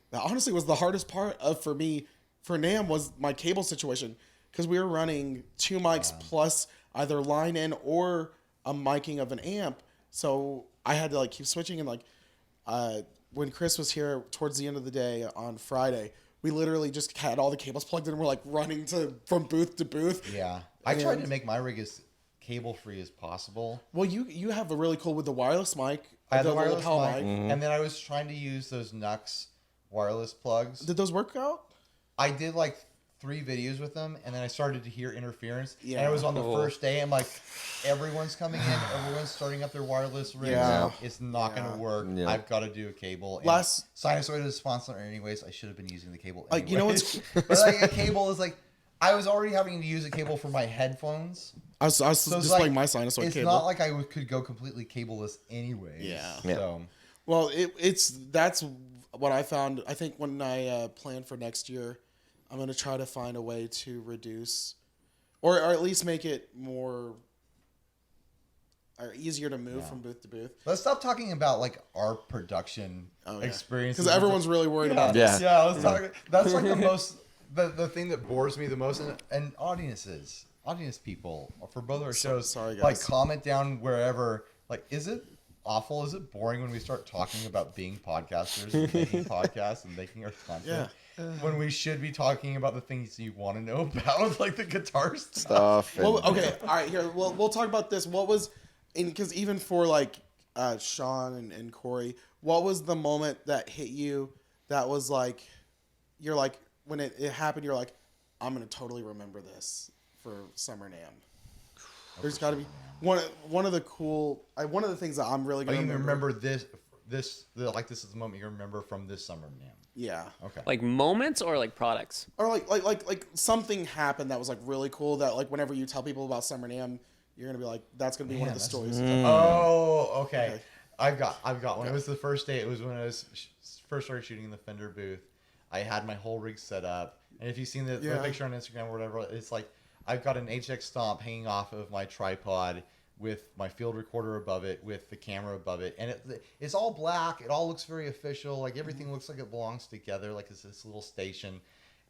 was the hardest part for me for NAMM was my cable situation because we were running 2 mics plus either line in or a miking of an amp. So I had to like keep switching and like when Chris was here towards the end of the day on Friday, we literally just had all the cables plugged in and we're like running from booth to booth. Yeah, I tried to make my rig as cable free as possible. Well, you have a really cool with the wireless mic. I had the little wireless lapel mic, and then I was trying to use those Nux wireless plugs. Did those work out? I did like 3 videos with them, and then I started to hear interference. Yeah. And it was on the first day. I'm like, everyone's coming in, everyone's starting up their wireless rigs. Yeah. It's not going to work. Yeah. I've got to do a cable. And Sinusoid is a sponsor anyways. I should have been using the cable anyways. Like, you know what's- But like a cable is like, I was already having to use a cable for my headphones. I was So it's displaying like, my sinusoid it's cable. not like I could go completely cableless anyways. Yeah. So, Well, that's what I found. I think when I plan for next year, I'm going to try to find a way to reduce or at least make it more or easier to move from booth to booth. let's stop talking about like our production experiences. Because everyone's really worried about Yeah. this. Yeah, let's talk. That's like the most, the thing that bores me the most, and audience people for both our shows. Sorry, guys. Like comment down wherever. Like, is it awful? Is it boring when we start talking about being podcasters and making podcasts and making our content? When we should be talking about the things you want to know about, like the guitar stuff. Stuff. Well, and- okay, all right. Here, we'll talk about this. What was, because even for like Sean and Cory, what was the moment that hit you? That was like, you're like when it happened, you're like, I'm gonna totally remember this for Summer NAMM. There's got to be one of the things that I'm really Oh, gonna you remember this is the moment you remember from this summer, man. Yeah. Okay. Like moments or like products? Or like something happened that was like really cool that like whenever you tell people about Summer NAMM, you're gonna be like, that's gonna be one of the stories. Oh, okay. Okay. I've got one. It was the first day. It was when I was first started shooting in the Fender booth. I had my whole rig set up, and if you've seen the picture on Instagram or whatever, it's like I've got an HX Stomp hanging off of my tripod with my field recorder above it, with the camera above it, and it's all black. It all looks very official. Like everything looks like it belongs together. Like it's this little station.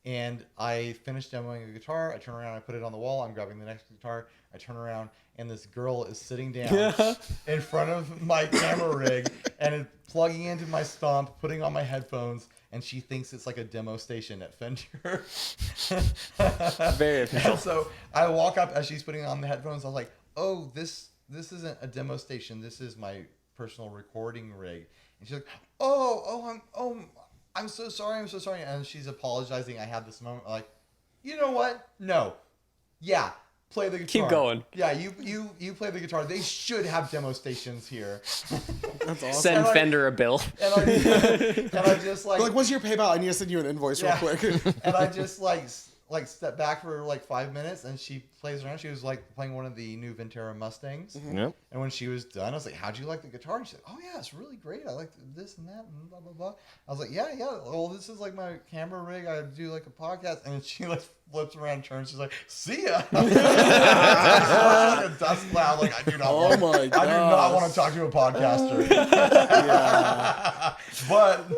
And I finished demoing a guitar. I turn around, I put it on the wall. I'm grabbing the next guitar. I turn around, and this girl is sitting down in front of my camera rig and is plugging into my Stomp, putting on my headphones, and she thinks it's like a demo station at Fender. Very official. And so I walk up as she's putting on the headphones. I was like, "Oh, this isn't a demo station. This is my personal recording rig." And she's like, I'm so sorry. I'm so sorry. And she's apologizing. I had this moment like, you know what? No. Yeah. play the guitar. Keep going. Yeah, you play the guitar. They should have demo stations here. That's awesome. Send Fender a bill. And I just Like, what's your PayPal? I need to send you an invoice real quick. and I just like step back for like 5 minutes, and she plays around. She was like playing one of the new Ventera Mustangs. Yep. And when she was done, I was like, "How'd you like the guitar?" And she said, "Oh yeah, it's really great. I like this and that and blah blah blah." I was like, "Yeah. Well, this is like my camera rig. I do like a podcast." And she like flips around, and turns. She's like, "See ya." Like a dust cloud. Like I do not. Oh my I do not want to talk to a podcaster. But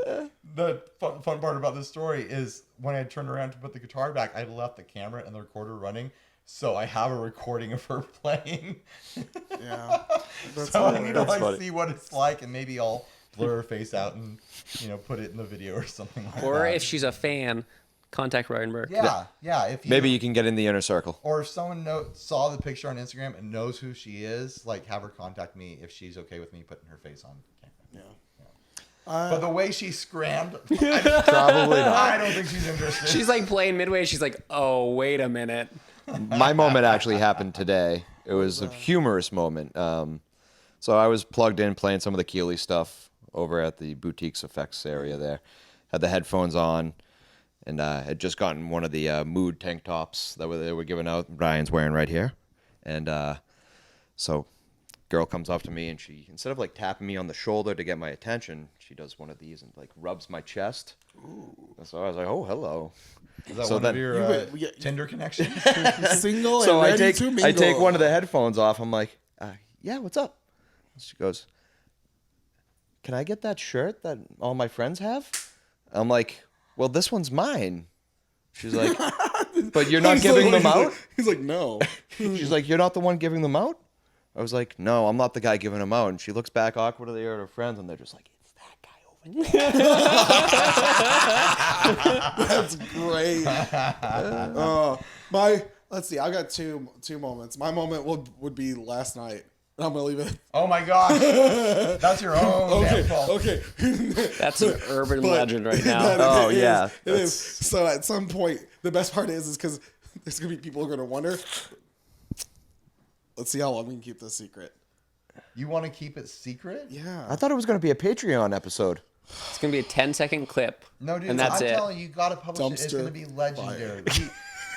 the fun part about this story is when I turned around to put the guitar back, I left the camera and the recorder running. So I have a recording of her playing. Yeah. So I need to like funny. see what it's like, and maybe I'll blur her face out and put it in the video or something like that. Or if she's a fan, contact Ryan Burke. yeah. If Maybe you can get in the inner circle. or if someone saw the picture on Instagram and knows who she is, like have her contact me if she's okay with me putting her face on camera. Yeah. But the way she scrammed, Probably not. I don't think she's interested. She's like playing midway. She's like, oh, wait a minute. My moment actually happened today. It was a humorous moment. So I was plugged in playing some of the Keeley stuff over at the Boutiques Effects area there. Had the headphones on, and had just gotten one of the Mood tank tops that they were giving out. Ryan's wearing right here. And so girl comes up to me, and she, instead of like tapping me on the shoulder to get my attention, she does one of these and like rubs my chest. Ooh. So I was like, oh, hello. Is that So one then- of your You Tinder connections? Single So and I ready take to mingle. I take one of the headphones off. I'm like, yeah, what's up? She goes, can I get that shirt that all my friends have? I'm like, well, this one's mine. She's like, but you're not giving them out? He's like, no. She's like, you're not the one giving them out? I was like, no, I'm not the guy giving them out. And she looks back awkwardly at her friends, and they're just like, it's that guy over there. That's great. Let's see. I got two moments. My moment would be last night. I'm gonna leave it. Oh my gosh. That's your own damn fault. Okay. That's an urban But legend right now. that Oh, is- yeah. It is. So at some point, the best part is because there's gonna be people who are gonna wonder. Let's see how long we can keep this secret. You want to keep it secret? Yeah. I thought it was going to be a Patreon episode. It's going to be a 10-second clip. No, dude. And that's I'm it. telling you, you got to publish it. It's Dumpster going to be legendary.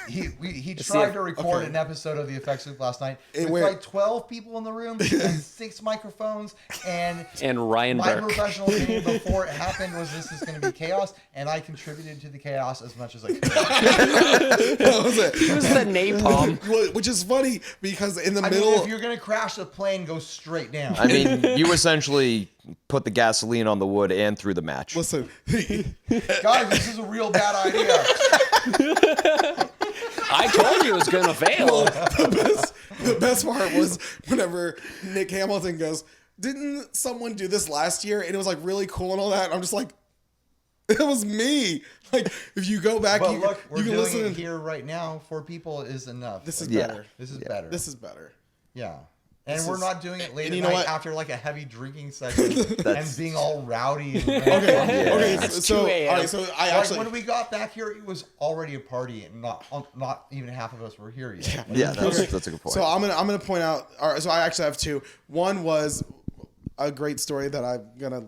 He see tried if- to record okay. an episode of the Effects Loop last night with wait. like 12 people in the room and 6 microphones, and Ryan my Burke. professional opinion before it happened was this is going to be chaos, and I contributed to the chaos as much as I could. That was it. It was the napalm. Which is funny because in the I middle. mean, if you're going to crash the plane, go straight down. I mean, you essentially put the gasoline on the wood and threw the match. Listen. Guys, this is a real bad idea. I told you it was going to fail. The best part was whenever Nick Hamilton goes, didn't someone do this last year? And it was like really cool and all that. And I'm just like, it was me. Like, if you go back, But you, look, we're you can doing listen. it here right now. 4 people is enough. This is Yeah. better. This is better. This is better. Yeah. And This we're is- not doing it late and at you know night what? after like a heavy drinking session and That's- being all rowdy. And Okay. It's So 2 a.m. all right. So I Like actually. when we got back here, it was already a party, and not even half of us were here yet. Like, Yeah, that's a good point. So I'm gonna point out. All right, so I actually have 2. One was a great story that I'm gonna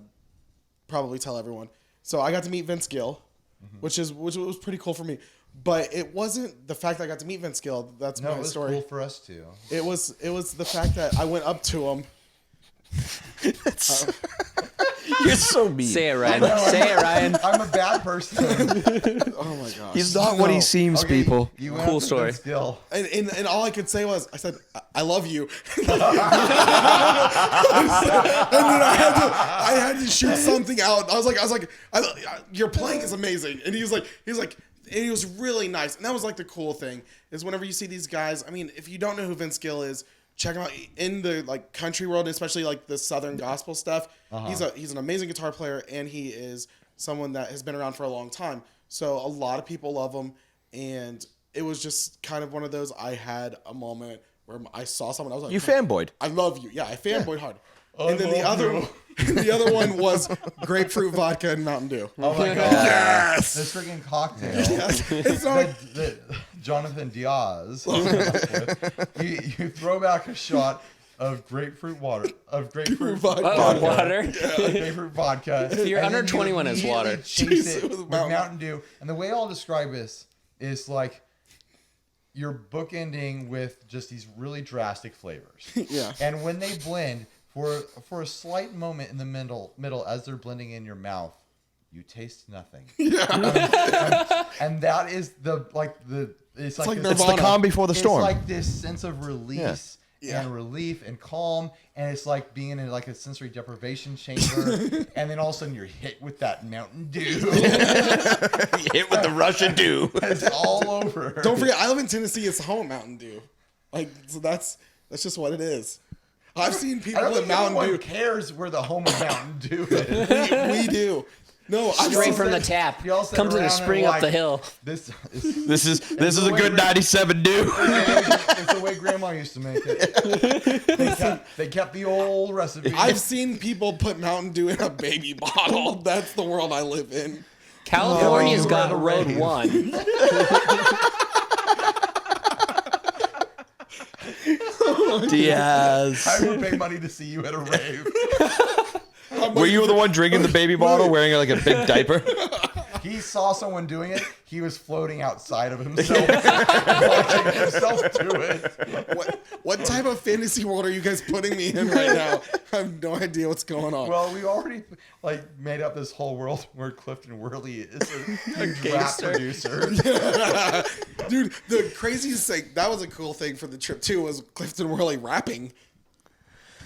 probably tell everyone. So I got to meet Vince Gill, which was pretty cool for me. But it wasn't the fact that I got to meet Vince Gill. That's No, my it was story. cool for us too. It was the fact that I went up to him. You're so mean. Say it, Ryan. Say it, Ryan. I'm a bad person. Oh my gosh. He's not what he seems, Okay, people. You went Cool up to story. Vince Gill. And all I could say was, I said, I love you. And then I had to shoot something out. I was like, your playing is amazing. And he was like, and he was really nice. And that was like the cool thing is whenever you see these guys, I mean, if you don't know who Vince Gill is, check him out in the like country world, especially like the Southern gospel stuff. He's an amazing guitar player, and he is someone that has been around for a long time. So a lot of people love him, and it was just kind of one of those. I had a moment where I saw someone. I was like, You fanboyed. I love you. Yeah, I fanboyed hard. And then the other one was grapefruit vodka and Mountain Dew. Oh my god! Yes. This freaking cocktail. Yes. It's not. Jonathan Diaz, you throw back a shot of grapefruit water, of grapefruit vodka. Water. Grapefruit vodka. If you're and under then you 21, it's water. immediately Chase it with Mountain Dew. And the way I'll describe this is like you're bookending with just these really drastic flavors. Yeah. And when they blend, for a slight moment in the middle as they're blending in your mouth, you taste nothing. Yeah. And that is it's like Nirvana. It's the calm before the storm. It's like this sense of release. Yeah. And relief and calm, and it's like being in like a sensory deprivation chamber, and then all of a sudden you're hit with that Mountain Dew. Hit with the Russian Dew. It's all over. Don't forget, I live in Tennessee. It's home Mountain Dew. Like, so that's just what it is. I've seen I people don't with think Mountain anyone Dew. cares where the home of Mountain Dew is. We do. No, I've Straight seen from the tap. You all sit Comes in a around spring and up the like, hill. This This is a good 97 Dew. it's the way Grandma used to make it. They kept the old recipe. I've seen people put Mountain Dew in a baby bottle. That's the world I live in. California's Oh, got you're Road right. 1. Diaz. I would pay money to see you at a rave. Were you the one drinking the baby bottle wearing like a big diaper? He saw someone doing it. He was floating outside of himself, watching himself do it. What type of fantasy world are you guys putting me in right now? I have no idea what's going on. Well, we already like made up this whole world where Clifton Worley is a rap producer. Dude, the craziest thing, that was a cool thing for the trip too, was Clifton Worley rapping.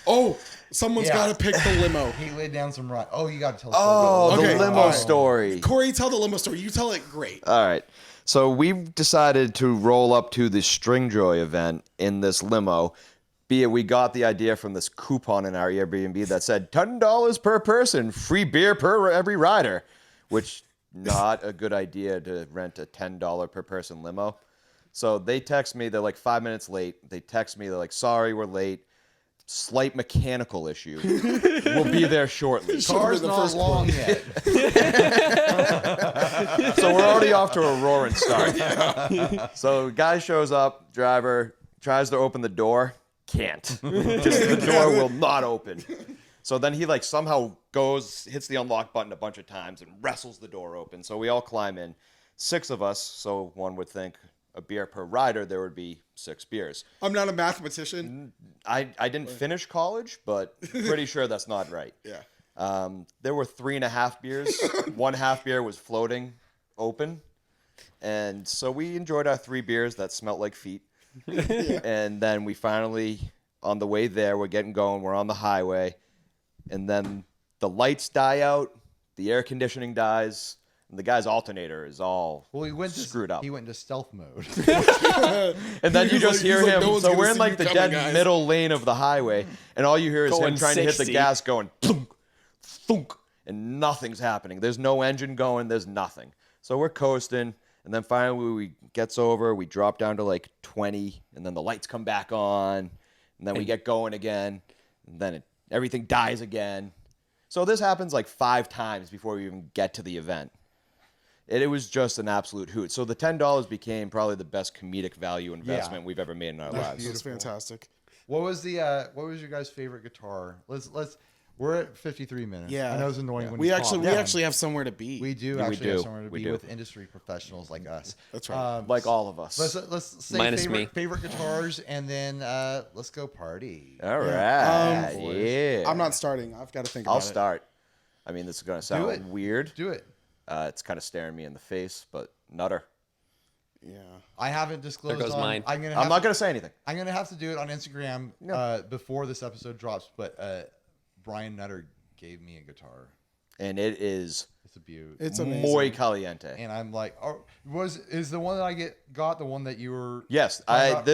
Oh, someone's Yeah. got to pick the limo. He laid down some rock. Oh, you got to tell. Oh, Okay, the limo all right. story. Corey, tell the limo story. You tell it great. All right. So we've decided to roll up to the String Joy event in this limo. Be it we got the idea from this coupon in our Airbnb that said $10 per person, free beer per every rider, which not a good idea to rent a $10 per person limo. So they text me, they're like 5 minutes late. They text me, they're like, sorry, we're late. Slight mechanical issue. We'll be there shortly. Car's the not first long yet. So we're already off to a roaring start. So guy shows up, driver tries to open the door, can't. Just the door will not open. So then he like somehow goes, hits the unlock button a bunch of times and wrestles the door open. So we all climb in. 6 of us, so one would think a beer per rider, there would be 6 beers. I'm not a mathematician. I didn't finish college, but pretty sure that's not right. Yeah. There were 3.5 beers. 1 half beer was floating open. And so we enjoyed our 3 beers that smelled like feet. And then we finally, on the way there, we're getting going. We're on the highway. And then the lights die out. The air conditioning dies. And the guy's alternator is all screwed up. He went into stealth mode. And then you just hear he's like, him. "No one's So gonna we're in see like you the coming, dead guys." middle lane of the highway. And all you hear is him Going trying to hit the 60. gas going, thunk, thunk, and nothing's happening. There's no engine going. There's nothing. So we're coasting. And then finally we gets over. We drop down to like 20. And then the lights come back on. And then we get going again. And then everything dies again. So this happens like 5 times before we even get to the event. It was just an absolute hoot. So the $10 became probably the best comedic value investment we've ever made in our lives. That's fantastic. What was your guys' favorite guitar? Let's. We're at 53 minutes. Yeah. I know it's annoying when We you actually pop down. have somewhere to be. We do Yeah, we actually have do. somewhere to We be do. with industry professionals like us. That's right. Like all of us. Let's say Minus me. favorite guitars, and then let's go party. All right. Um, Yeah. I'm not starting. I've got to think about I'll it. start. I mean, this is going to sound it. weird. Do it. It's kind of staring me in the face, but Nutter. Yeah. I haven't disclosed. There goes on, mine. I'm gonna. I'm Have not to- going to say anything. I'm gonna have to do it on Instagram before this episode drops. But Brian Nutter gave me a guitar. And it is It's a beaut. It's amazing. muy caliente. And I'm like, is the one that I got the one that you were? Yes, talking about?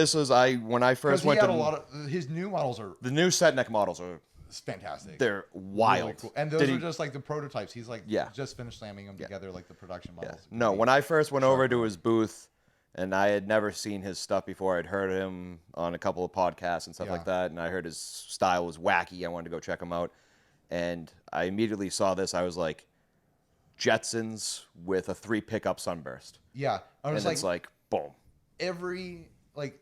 when I Because first he went had to a lot of his new models are the new set neck models are fantastic. they're wild. Really cool. And those Did are he- just like the prototypes. He's like Yeah. just finished slamming them together like the production Yeah. models. No, when I first went over to his booth, and I had never seen his stuff before. I'd heard him on a couple of podcasts and stuff Yeah. like that, and I heard his style was wacky. I wanted to go check him out, and I immediately saw this. I was like, Jetsons with a 3 pickup sunburst, Yeah, I and was it's like boom. every like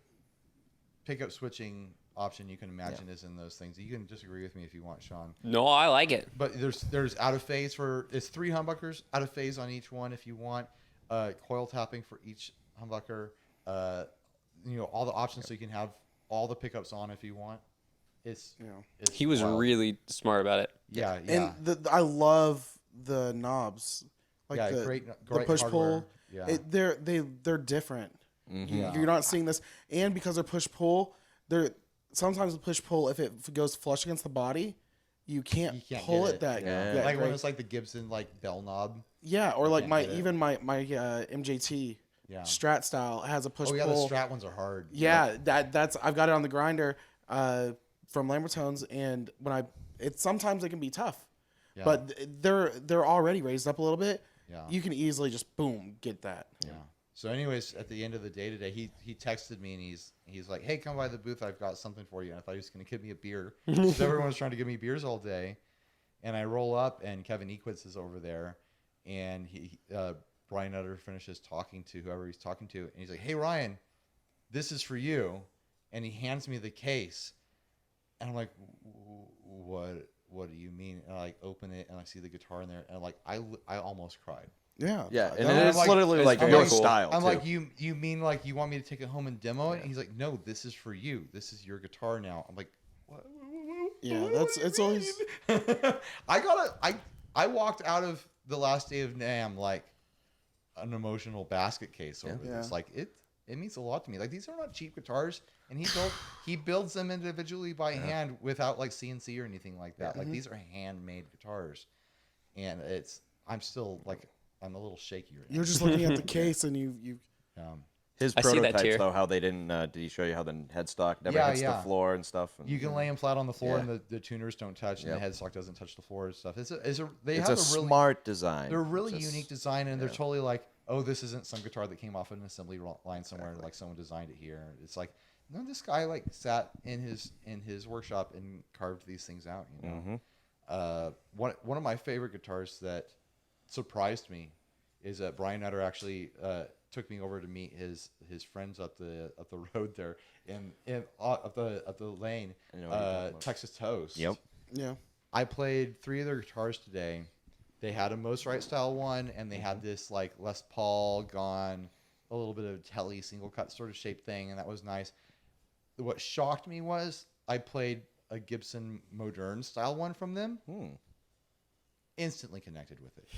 pickup switching option you can imagine is in those things. You can disagree with me if you want, Sean. No, I like it. But there's out of phase it's 3 humbuckers, out of phase on each one if you want. Coil tapping for each humbucker. All the options so you can have all the pickups on if you want. It's He was wild. really smart about it. Yeah. And I love the knobs, like the great push hardware. pull. Yeah. They're different. Yeah. You're not seeing this, and because they're push pull, they're sometimes the push pull if it goes flush against the body, you can't pull get it that Yeah. like when great. it's like the Gibson like bell knob. Yeah, or like can't my get it. even my MJT Yeah. Strat style has a push Oh yeah, pull. the Strat ones are hard. Yeah, that's I've got it on the grinder from Lambertones, and sometimes it can be tough, Yeah. but they're already raised up a little bit. Yeah. You can easily just boom get that. Yeah. So, anyways, at the end of the day today, he texted me and he's like, "Hey, come by the booth. I've got something for you." And I thought he was going to give me a beer. So everyone was trying to give me beers all day, and I roll up and Kevin Equitz is over there, and Brian Nutter finishes talking to whoever he's talking to, and he's like, "Hey, Ryan, this is for you," and he hands me the case, and I'm like, "What do you mean?" And I like open it and I see the guitar in there, and like I almost cried. Yeah, Yeah, and I'm it's like- literally like I'm your like- style. I'm too. like, you mean like you want me to take it home and demo it? And he's like, no, this is for you. This is your guitar now. I'm like, what? Yeah, it's always I walked out of the last day of NAMM like an emotional basket case over Yeah. this. Like it means a lot to me. Like these are not cheap guitars, and he builds them individually by hand without like CNC or anything like that. Like these are handmade guitars, and I'm still like. I'm a little shaky right now. you're just looking at the case and you His I see that prototypes, tier. though, how they didn't. Did he show you how the headstock never Yeah, hits yeah. the floor and stuff? And, You can lay them flat on the floor, Yeah. and the tuners don't touch, and Yep. the headstock doesn't touch the floor and stuff. They it's have a a really smart design. they're really It's just- unique design, and they're yeah. totally like, oh, this isn't some guitar that came off an assembly line somewhere, like someone designed it here. It's like, no, this guy like sat in his workshop and carved these things out. You know, one of my favorite guitars that surprised me is that Brian Nutter actually took me over to meet his friends up the road there up the lane, I know what you're talking about. Texas Toast. Yep. yeah. I played 3 of their guitars today. They had a Most Right style one, and they had this like Les Paul gone, a little bit of telly single cut sort of shaped thing, and that was nice. What shocked me was I played a Gibson Modern style one from them. Instantly connected with it.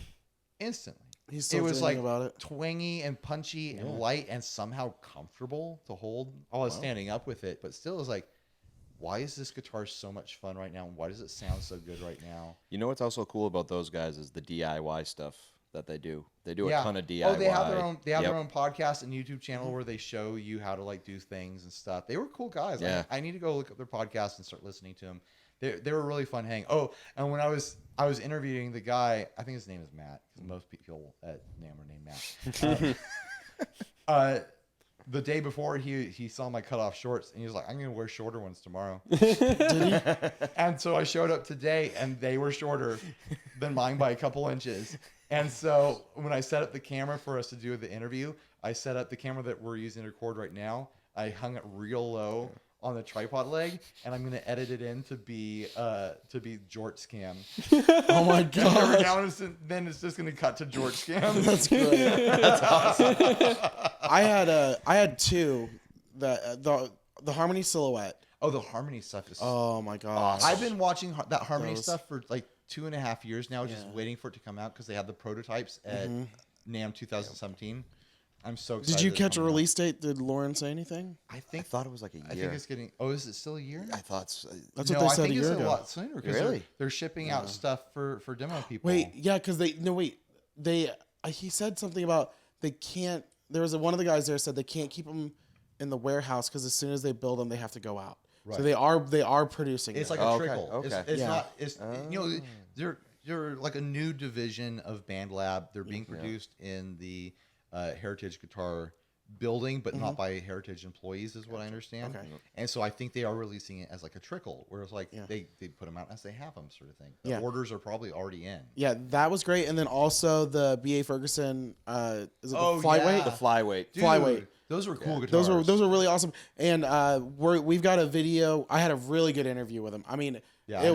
Instantly. He's still it was dreaming like about it. twangy and punchy and light and somehow comfortable to hold. I was standing up with it, but still it was like, why is this guitar so much fun right now? And why does it sound so good right now? You know what's also cool about those guys is the DIY stuff that they do. They do a ton of DIY. Oh, they have their own. They have Yep. their own podcast and YouTube channel where they show you how to like do things and stuff. They were cool guys. Yeah. I need to go look up their podcast and start listening to them. They were really fun hang. Oh, and when I was interviewing the guy, I think his name is Matt because most people at NAMM are named Matt. The day before he saw my cutoff shorts and he was like, I'm gonna wear shorter ones tomorrow. And so I showed up today and they were shorter than mine by a couple inches. And so when I set up the camera for us to do the interview, I set up the camera that we're using to record right now. I hung it real low on the tripod leg, and I'm gonna edit it in to be Jort's cam. Oh my And every god. now and then it's just gonna cut to Jort's cam. That's great. That's awesome. I had 2 that the Harmony Silhouette. Oh, the Harmony stuff is. Oh my gosh. I've been watching that Harmony Those- stuff for like 2.5 years now, just waiting for it to come out because they had the prototypes at NAMM 2017. I'm so excited. Did you it's catch a coming out. release date? Did Lauren say anything? I think thought it was like a I year. think it's getting. Oh, is it still a year? I thought so. That's no, what they I said think a it's year a ago. lot sooner because Really? they're shipping out stuff for demo people. Wait, yeah, because he said something about they can't. There was one of the guys there said they can't keep them in the warehouse because as soon as they build them, they have to go out. So Right. they are producing. It's them. like a Okay, trickle. okay. It's Yeah. not. It's they're like a new division of Band Lab. They're being produced in the Heritage Guitar building, but not by Heritage employees, is what I understand. Okay. And so I think they are releasing it as like a trickle, where it's like Yeah. they put them out as they have them, sort of thing. The Yeah. orders are probably already in. Yeah, that was great. And then also the BA Ferguson, is it the Oh, flyweight? yeah. The flyweight. Dude, Flyweight. those were cool guitars. Those were really awesome. And we've got a video. I had a really good interview with him. I mean, Yeah, it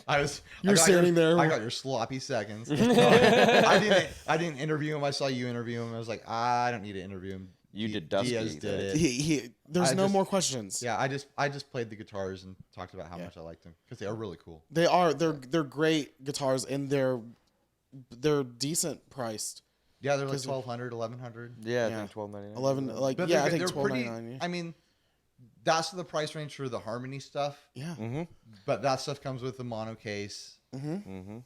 I was. You're standing there. I got your sloppy seconds. I didn't interview him. I saw you interview him. I was like, I don't need to interview him. You did Dusty. Diaz did it. There's I no just- more questions. Yeah, I just played the guitars and talked about how much I liked them because they are really cool. They're great guitars and they're decent priced. Yeah, they're like 1,200, 1,100. Yeah, I Yeah. think 12.99. 11 like But yeah, I they're think pretty. $12.99. I mean, that's the price range for the Harmony stuff. Yeah. Mm-hmm. But that stuff comes with the mono case. Mm-hmm.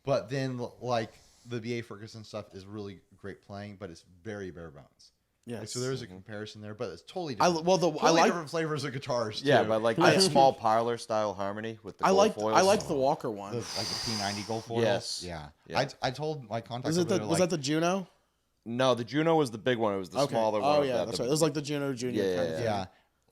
But then, like the BA Ferguson stuff is really great playing, but it's very bare bones. Yeah. Like, so there's a comparison there, but it's totally I different. I like different flavors of guitars. Yeah, too. but like that small parlor style Harmony with the I gold like foils. the Walker one. like the P90 gold foils. Yes. Yeah. Yeah. I told my contact. Was it over there, was that the Juno? No, the Juno was the big one. It was the Okay. smaller one. Oh with yeah, that. that's The- right. It was like the Juno Junior Yeah, kind of yeah, thing. Yeah.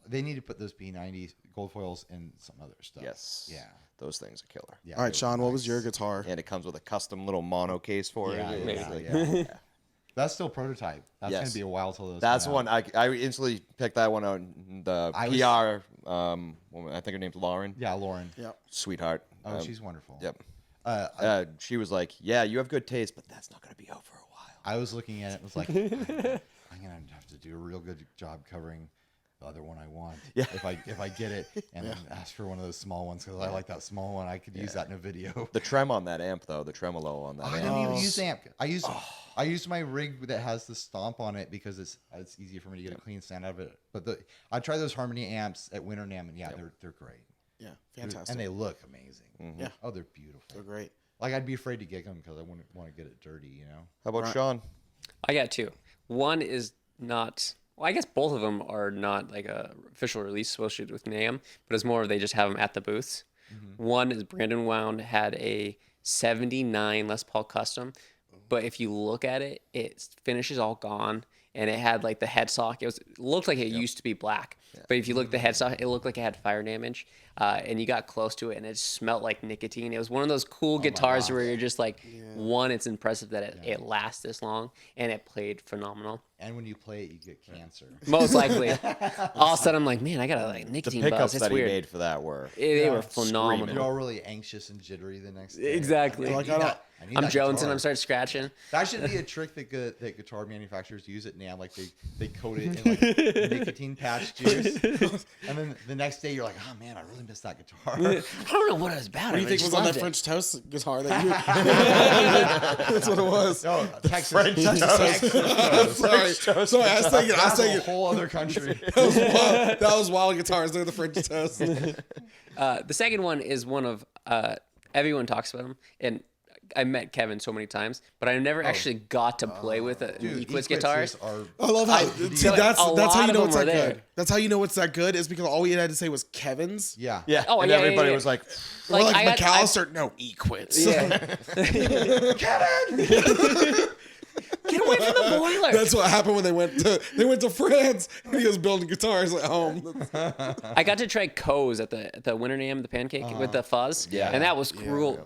They need to put those P90 gold foils in some other stuff. Yes. Yeah. Those things are killer. Yeah. All right, they Sean, were what was your nice. guitar? And it comes with a custom little mono case for Yeah, it. yeah, It's yeah. That's still prototype. That's Yes. gonna be a while till those. That's come one out. I instantly picked that one out. The I was- PR woman, I think her name's Lauren. Yeah, Lauren. Yeah. Sweetheart. Oh, she's wonderful. Yep. Uh, She was like, "Yeah, you have good taste, but that's not going to be out for a while." I was looking at it. Was like, I'm gonna have to do a real good job covering the other one I want. Yeah. If I get it, and then ask for one of those small ones because I like that small one. I could use that in a video. The trem on that amp, though, the tremolo on that I amp. don't even use amp. I use my rig that has the stomp on it because it's easier for me to get a clean sound out of it. But I try those Harmony amps at Winter NAMM, and yeah, they're great. Yeah, fantastic. And they look amazing. Yeah. Oh, they're beautiful. They're great. Like I'd be afraid to gig them because I wouldn't want to get it dirty, you know. How about Sean? I got two. One is not. Well, I guess both of them are not like a official release associated with NAMM, but it's more of they just have them at the booths. One is Brandon Wound had a 79 Les Paul Custom, but if you look at it, its finish is all gone, and it had like the headstock. It looked like it used to be black, but if you look at the headstock, it looked like it had fire damage, and you got close to it, and it smelled like nicotine. It was one of those cool guitars where you're just like, one, it's impressive that it lasts this long, and it played phenomenal. And when you play it, you get cancer. Most likely. All of a sudden, I'm like, man, I got a like The nicotine pickups buzz. It's that weird. he made for that were. They were You're phenomenal. all really anxious and jittery the next day. Exactly. Like, I need I'm that jonesing. guitar. I'm starting scratching. That should be a trick that guitar manufacturers use at NAMM. Like they coat it in like nicotine patch juice, and then the next day you're like, oh man, I really missed that guitar. I don't know what it was about. What do you I think just was on that loved it. French toast guitar that you? That's what it was. No, Texas. Sorry, sorry. I was thinking. That's a whole other country. That was wild guitars. They're the French toast. The second one is one of everyone talks about him, and I met Kevin so many times, but I never actually got to play with an Dude, Equus guitars. Are, I love how. See, a that's lot how you of know them it's were that there. good. That's how you know it's that good is because all we had to say was Kevin's. yeah. Yeah. Oh, and yeah, everybody yeah. was like, Or like I got- McAllister. No, Equits. Get away from the boiler. That's what happened when they went to France and he was building guitars at home. I got to try Co's at the Winter NAMM, the pancake with the fuzz. Yeah. And that was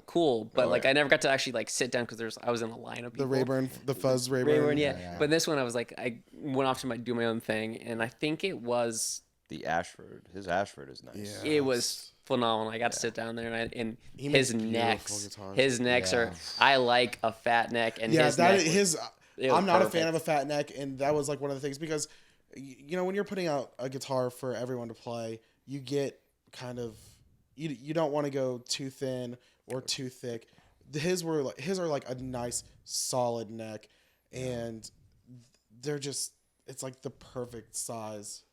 cool. But like yeah. I never got to actually like sit down because I was in a line of The people. Rayburn, the fuzz Rayburn. Rayburn, yeah. But this one I was like I went off to do my own thing, and I think it was the Ashford. His Ashford is nice. Yeah. it was phenomenal. I got to sit down there and He his makes beautiful necks, guitars. his necks are. I like a fat neck, and Yeah, his that neck his. it was I'm not a perfect. fan of a fat neck, and that was like one of the things because, you know, when you're putting out a guitar for everyone to play, you get kind of you don't want to go too thin or too thick. His are like a nice solid neck, and they're just it's like the perfect size.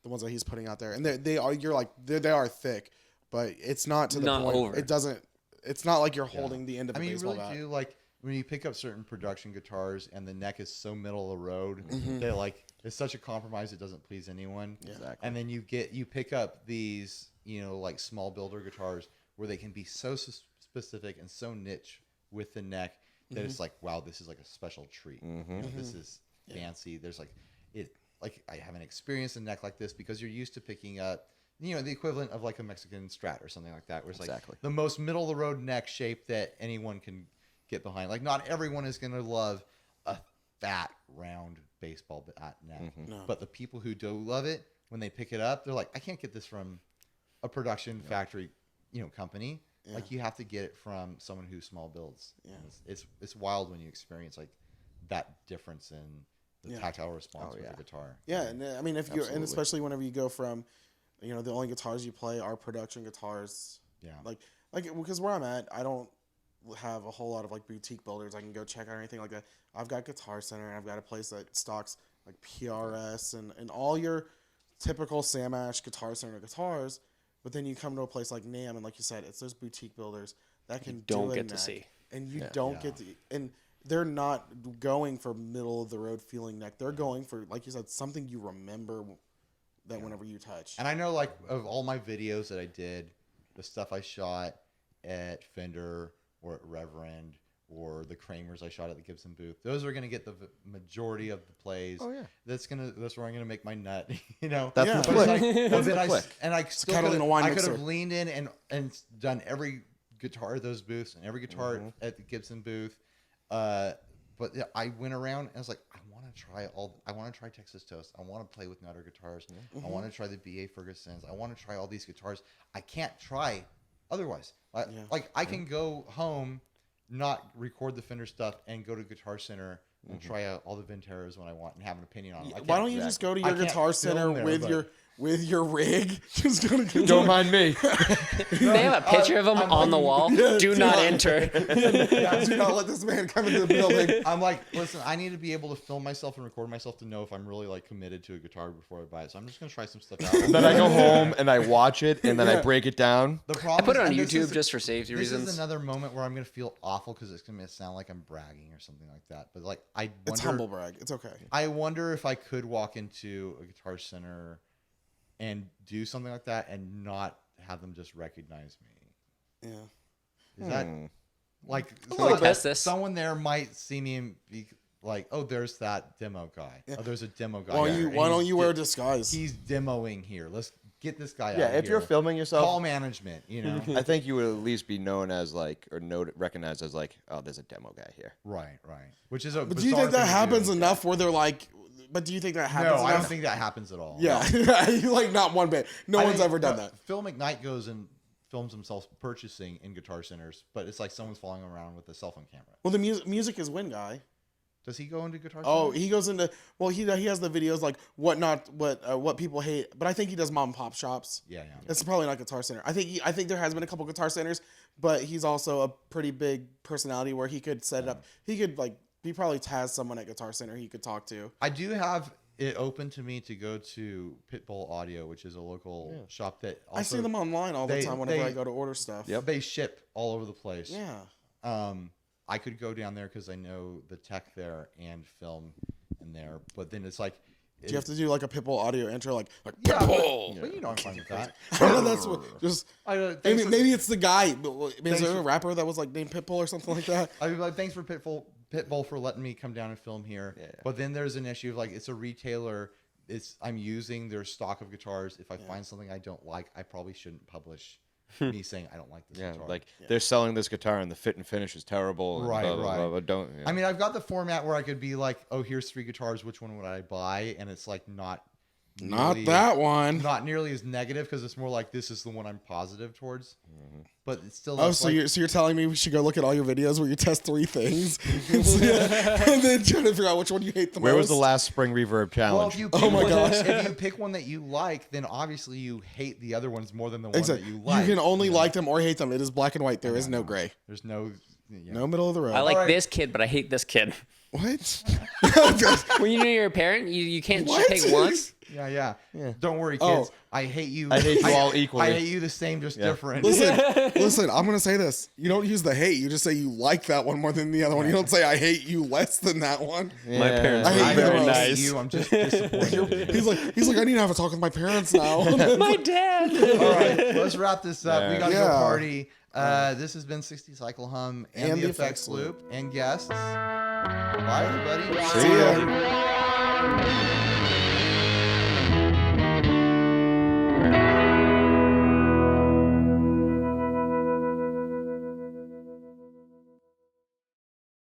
The ones that he's putting out there, and they are thick, but it's not to the Not point. over. It doesn't. It's not like you're holding the end of I a mean, you baseball really bat. do like when you pick up certain production guitars and the neck is so middle of the road. Mm-hmm. They're like it's such a compromise. It doesn't please anyone. Exactly. And then you pick up these like small builder guitars where they can be so specific and so niche with the neck that it's like wow, this is like a special treat. You know, this is fancy. There's like it. Like I haven't experienced a neck like this because you're used to picking up, the equivalent of like a Mexican Strat or something like that, where it's Exactly. like the most middle of the road neck shape that anyone can get behind. Like not everyone is going to love a fat round baseball bat neck, No. but the people who do love it, when they pick it up, they're like, I can't get this from a production factory, company. Yeah. Like you have to get it from someone who small builds. Yeah. And it's wild when you experience like that difference in the tactile response with the guitar. Yeah, and I mean, if you and Absolutely. especially whenever you go from, the only guitars you play are production guitars. Yeah. Like because where I'm at, I don't have a whole lot of like boutique builders I can go check out or anything like that. I've got Guitar Center, and I've got a place that stocks like PRS and all your typical Sam Ash Guitar Center guitars. But then you come to a place like NAMM, and like you said, it's those boutique builders that can don't do a get to neck, see. and you don't get to, and they're not going for middle of the road feeling neck. They're going for, like you said, something you remember that whenever you touch. And I know, like, of all my videos that I did, the stuff I shot at Fender or at Reverend or the Kramers I shot at the Gibson booth, those are going to get the majority of the plays. Oh, yeah. That's where I'm going to make my nut, That's Yeah. the But flick. it's like, That's then the flick. I still Catalina wine I could mixer. have leaned in and done every guitar at those booths and every guitar at the Gibson booth. But yeah, I went around and I was like, I want to try Texas Toast. I want to play with Nutter guitars. I want to try the BA Fergusons. I want to try all these guitars. I can't try otherwise. Like I can go home, not record the Fender stuff, and go to Guitar Center and try out all the Venteras when I want and have an opinion on them. Why don't you just go to I your can't Guitar film Center there, with but- your rig? Just go to Guitar Don't mind me. They have a picture of him on the wall. Do not enter. Do not let this man come into the building. I'm like, listen, I need to be able to film myself and record myself to know if I'm really like committed to a guitar before I buy it. So I'm just gonna try some stuff out. Then I go home and I watch it and then I break it down. The problem I put it is- on and this YouTube is- just for safety This reasons. is another moment where I'm gonna feel awful because it's gonna sound like I'm bragging or something like that. But like, It's humble brag. It's okay. I wonder if I could walk into a Guitar Center and do something like that and not have them just recognize me. Yeah. Is that like little bit. Test this. someone there might see me and be like, "Oh, there's that demo guy. Oh, there's a demo guy. Why there, and don't he's you wear a disguise? He's demoing here. Let's get this guy out Yeah, of if you're here. filming yourself, Call management, I think you would at least be known as like, or recognized as like, oh, there's a demo guy here. Right. Which is a But do you bizarre think that thing to happens do. enough where they're like? But do you think that happens? No, I don't enough? think that happens at all. Yeah, like not one bit. No I one's think, ever done that. Phil McKnight goes and films himself purchasing in Guitar Centers, but it's like someone's following him around with a cell phone camera. Well, the music is win guy. Does he go into Guitar Oh, Centers? he goes into he has the videos like what people hate, but I think he does mom and pop shops. Yeah. It's probably not Guitar Center. I think there has been a couple Guitar Centers, but he's also a pretty big personality where he could set it up. He could he probably has someone at Guitar Center he could talk to. I do have it open to me to go to Pitbull Audio, which is a local shop that also, I see them online all the they- time whenever they- I go to order stuff. They ship all over the place. Yeah. I could go down there because I know the tech there and film in there, but then it's like, Do you have to do like a Pitbull audio intro like yeah, Pitbull? but I'm fine with that. I know that's what just Thanks maybe for- maybe it's the guy. Maybe is there for- a rapper that was like named Pitbull or something like that? I'd be like, thanks for Pitbull for letting me come down and film here. Yeah. But then there's an issue of like, it's a retailer. I'm using their stock of guitars. If I find something I don't like, I probably shouldn't publish me saying I don't like this Yeah, guitar. like they're selling this guitar and the fit and finish is terrible. And Right, blah, blah, right. blah, blah, don't. Yeah. I mean, I've got the format where I could be like, oh, here's 3 guitars. Which one would I buy? And it's like not That one. not nearly as negative because it's more like this is the one I'm positive towards. But it's still. Oh, less so like, you're telling me we should go look at all your videos where you test 3 things, and then try to figure out which one you hate the most. Where was the last spring reverb Well, challenge? if you Oh pick my one- gosh. if you pick one that you like, then obviously you hate the other ones more than the one Exactly. that you like. You can only like them or hate them. It is black and white. There is no gray. There's no. No middle of the road. I like Alright. this kid, but I hate this kid. what? When you know you're a parent, you can't What? pick once. Yeah. Don't worry, Oh. kids. I hate you. I hate you all equally. I hate you the same, just different. Listen, I'm gonna say this. You don't use the hate. You just say you like that one more than the other one. You don't say I hate you less than that one. My parents I were hate very you. nice. You, I'm just disappointed. He's like, I need to have a talk with my parents now. My dad. All right, let's wrap this up. We gotta go Yeah. party. This has been 60 Cycle Hum and the Effects Loop and guests. Bye, everybody. See ya.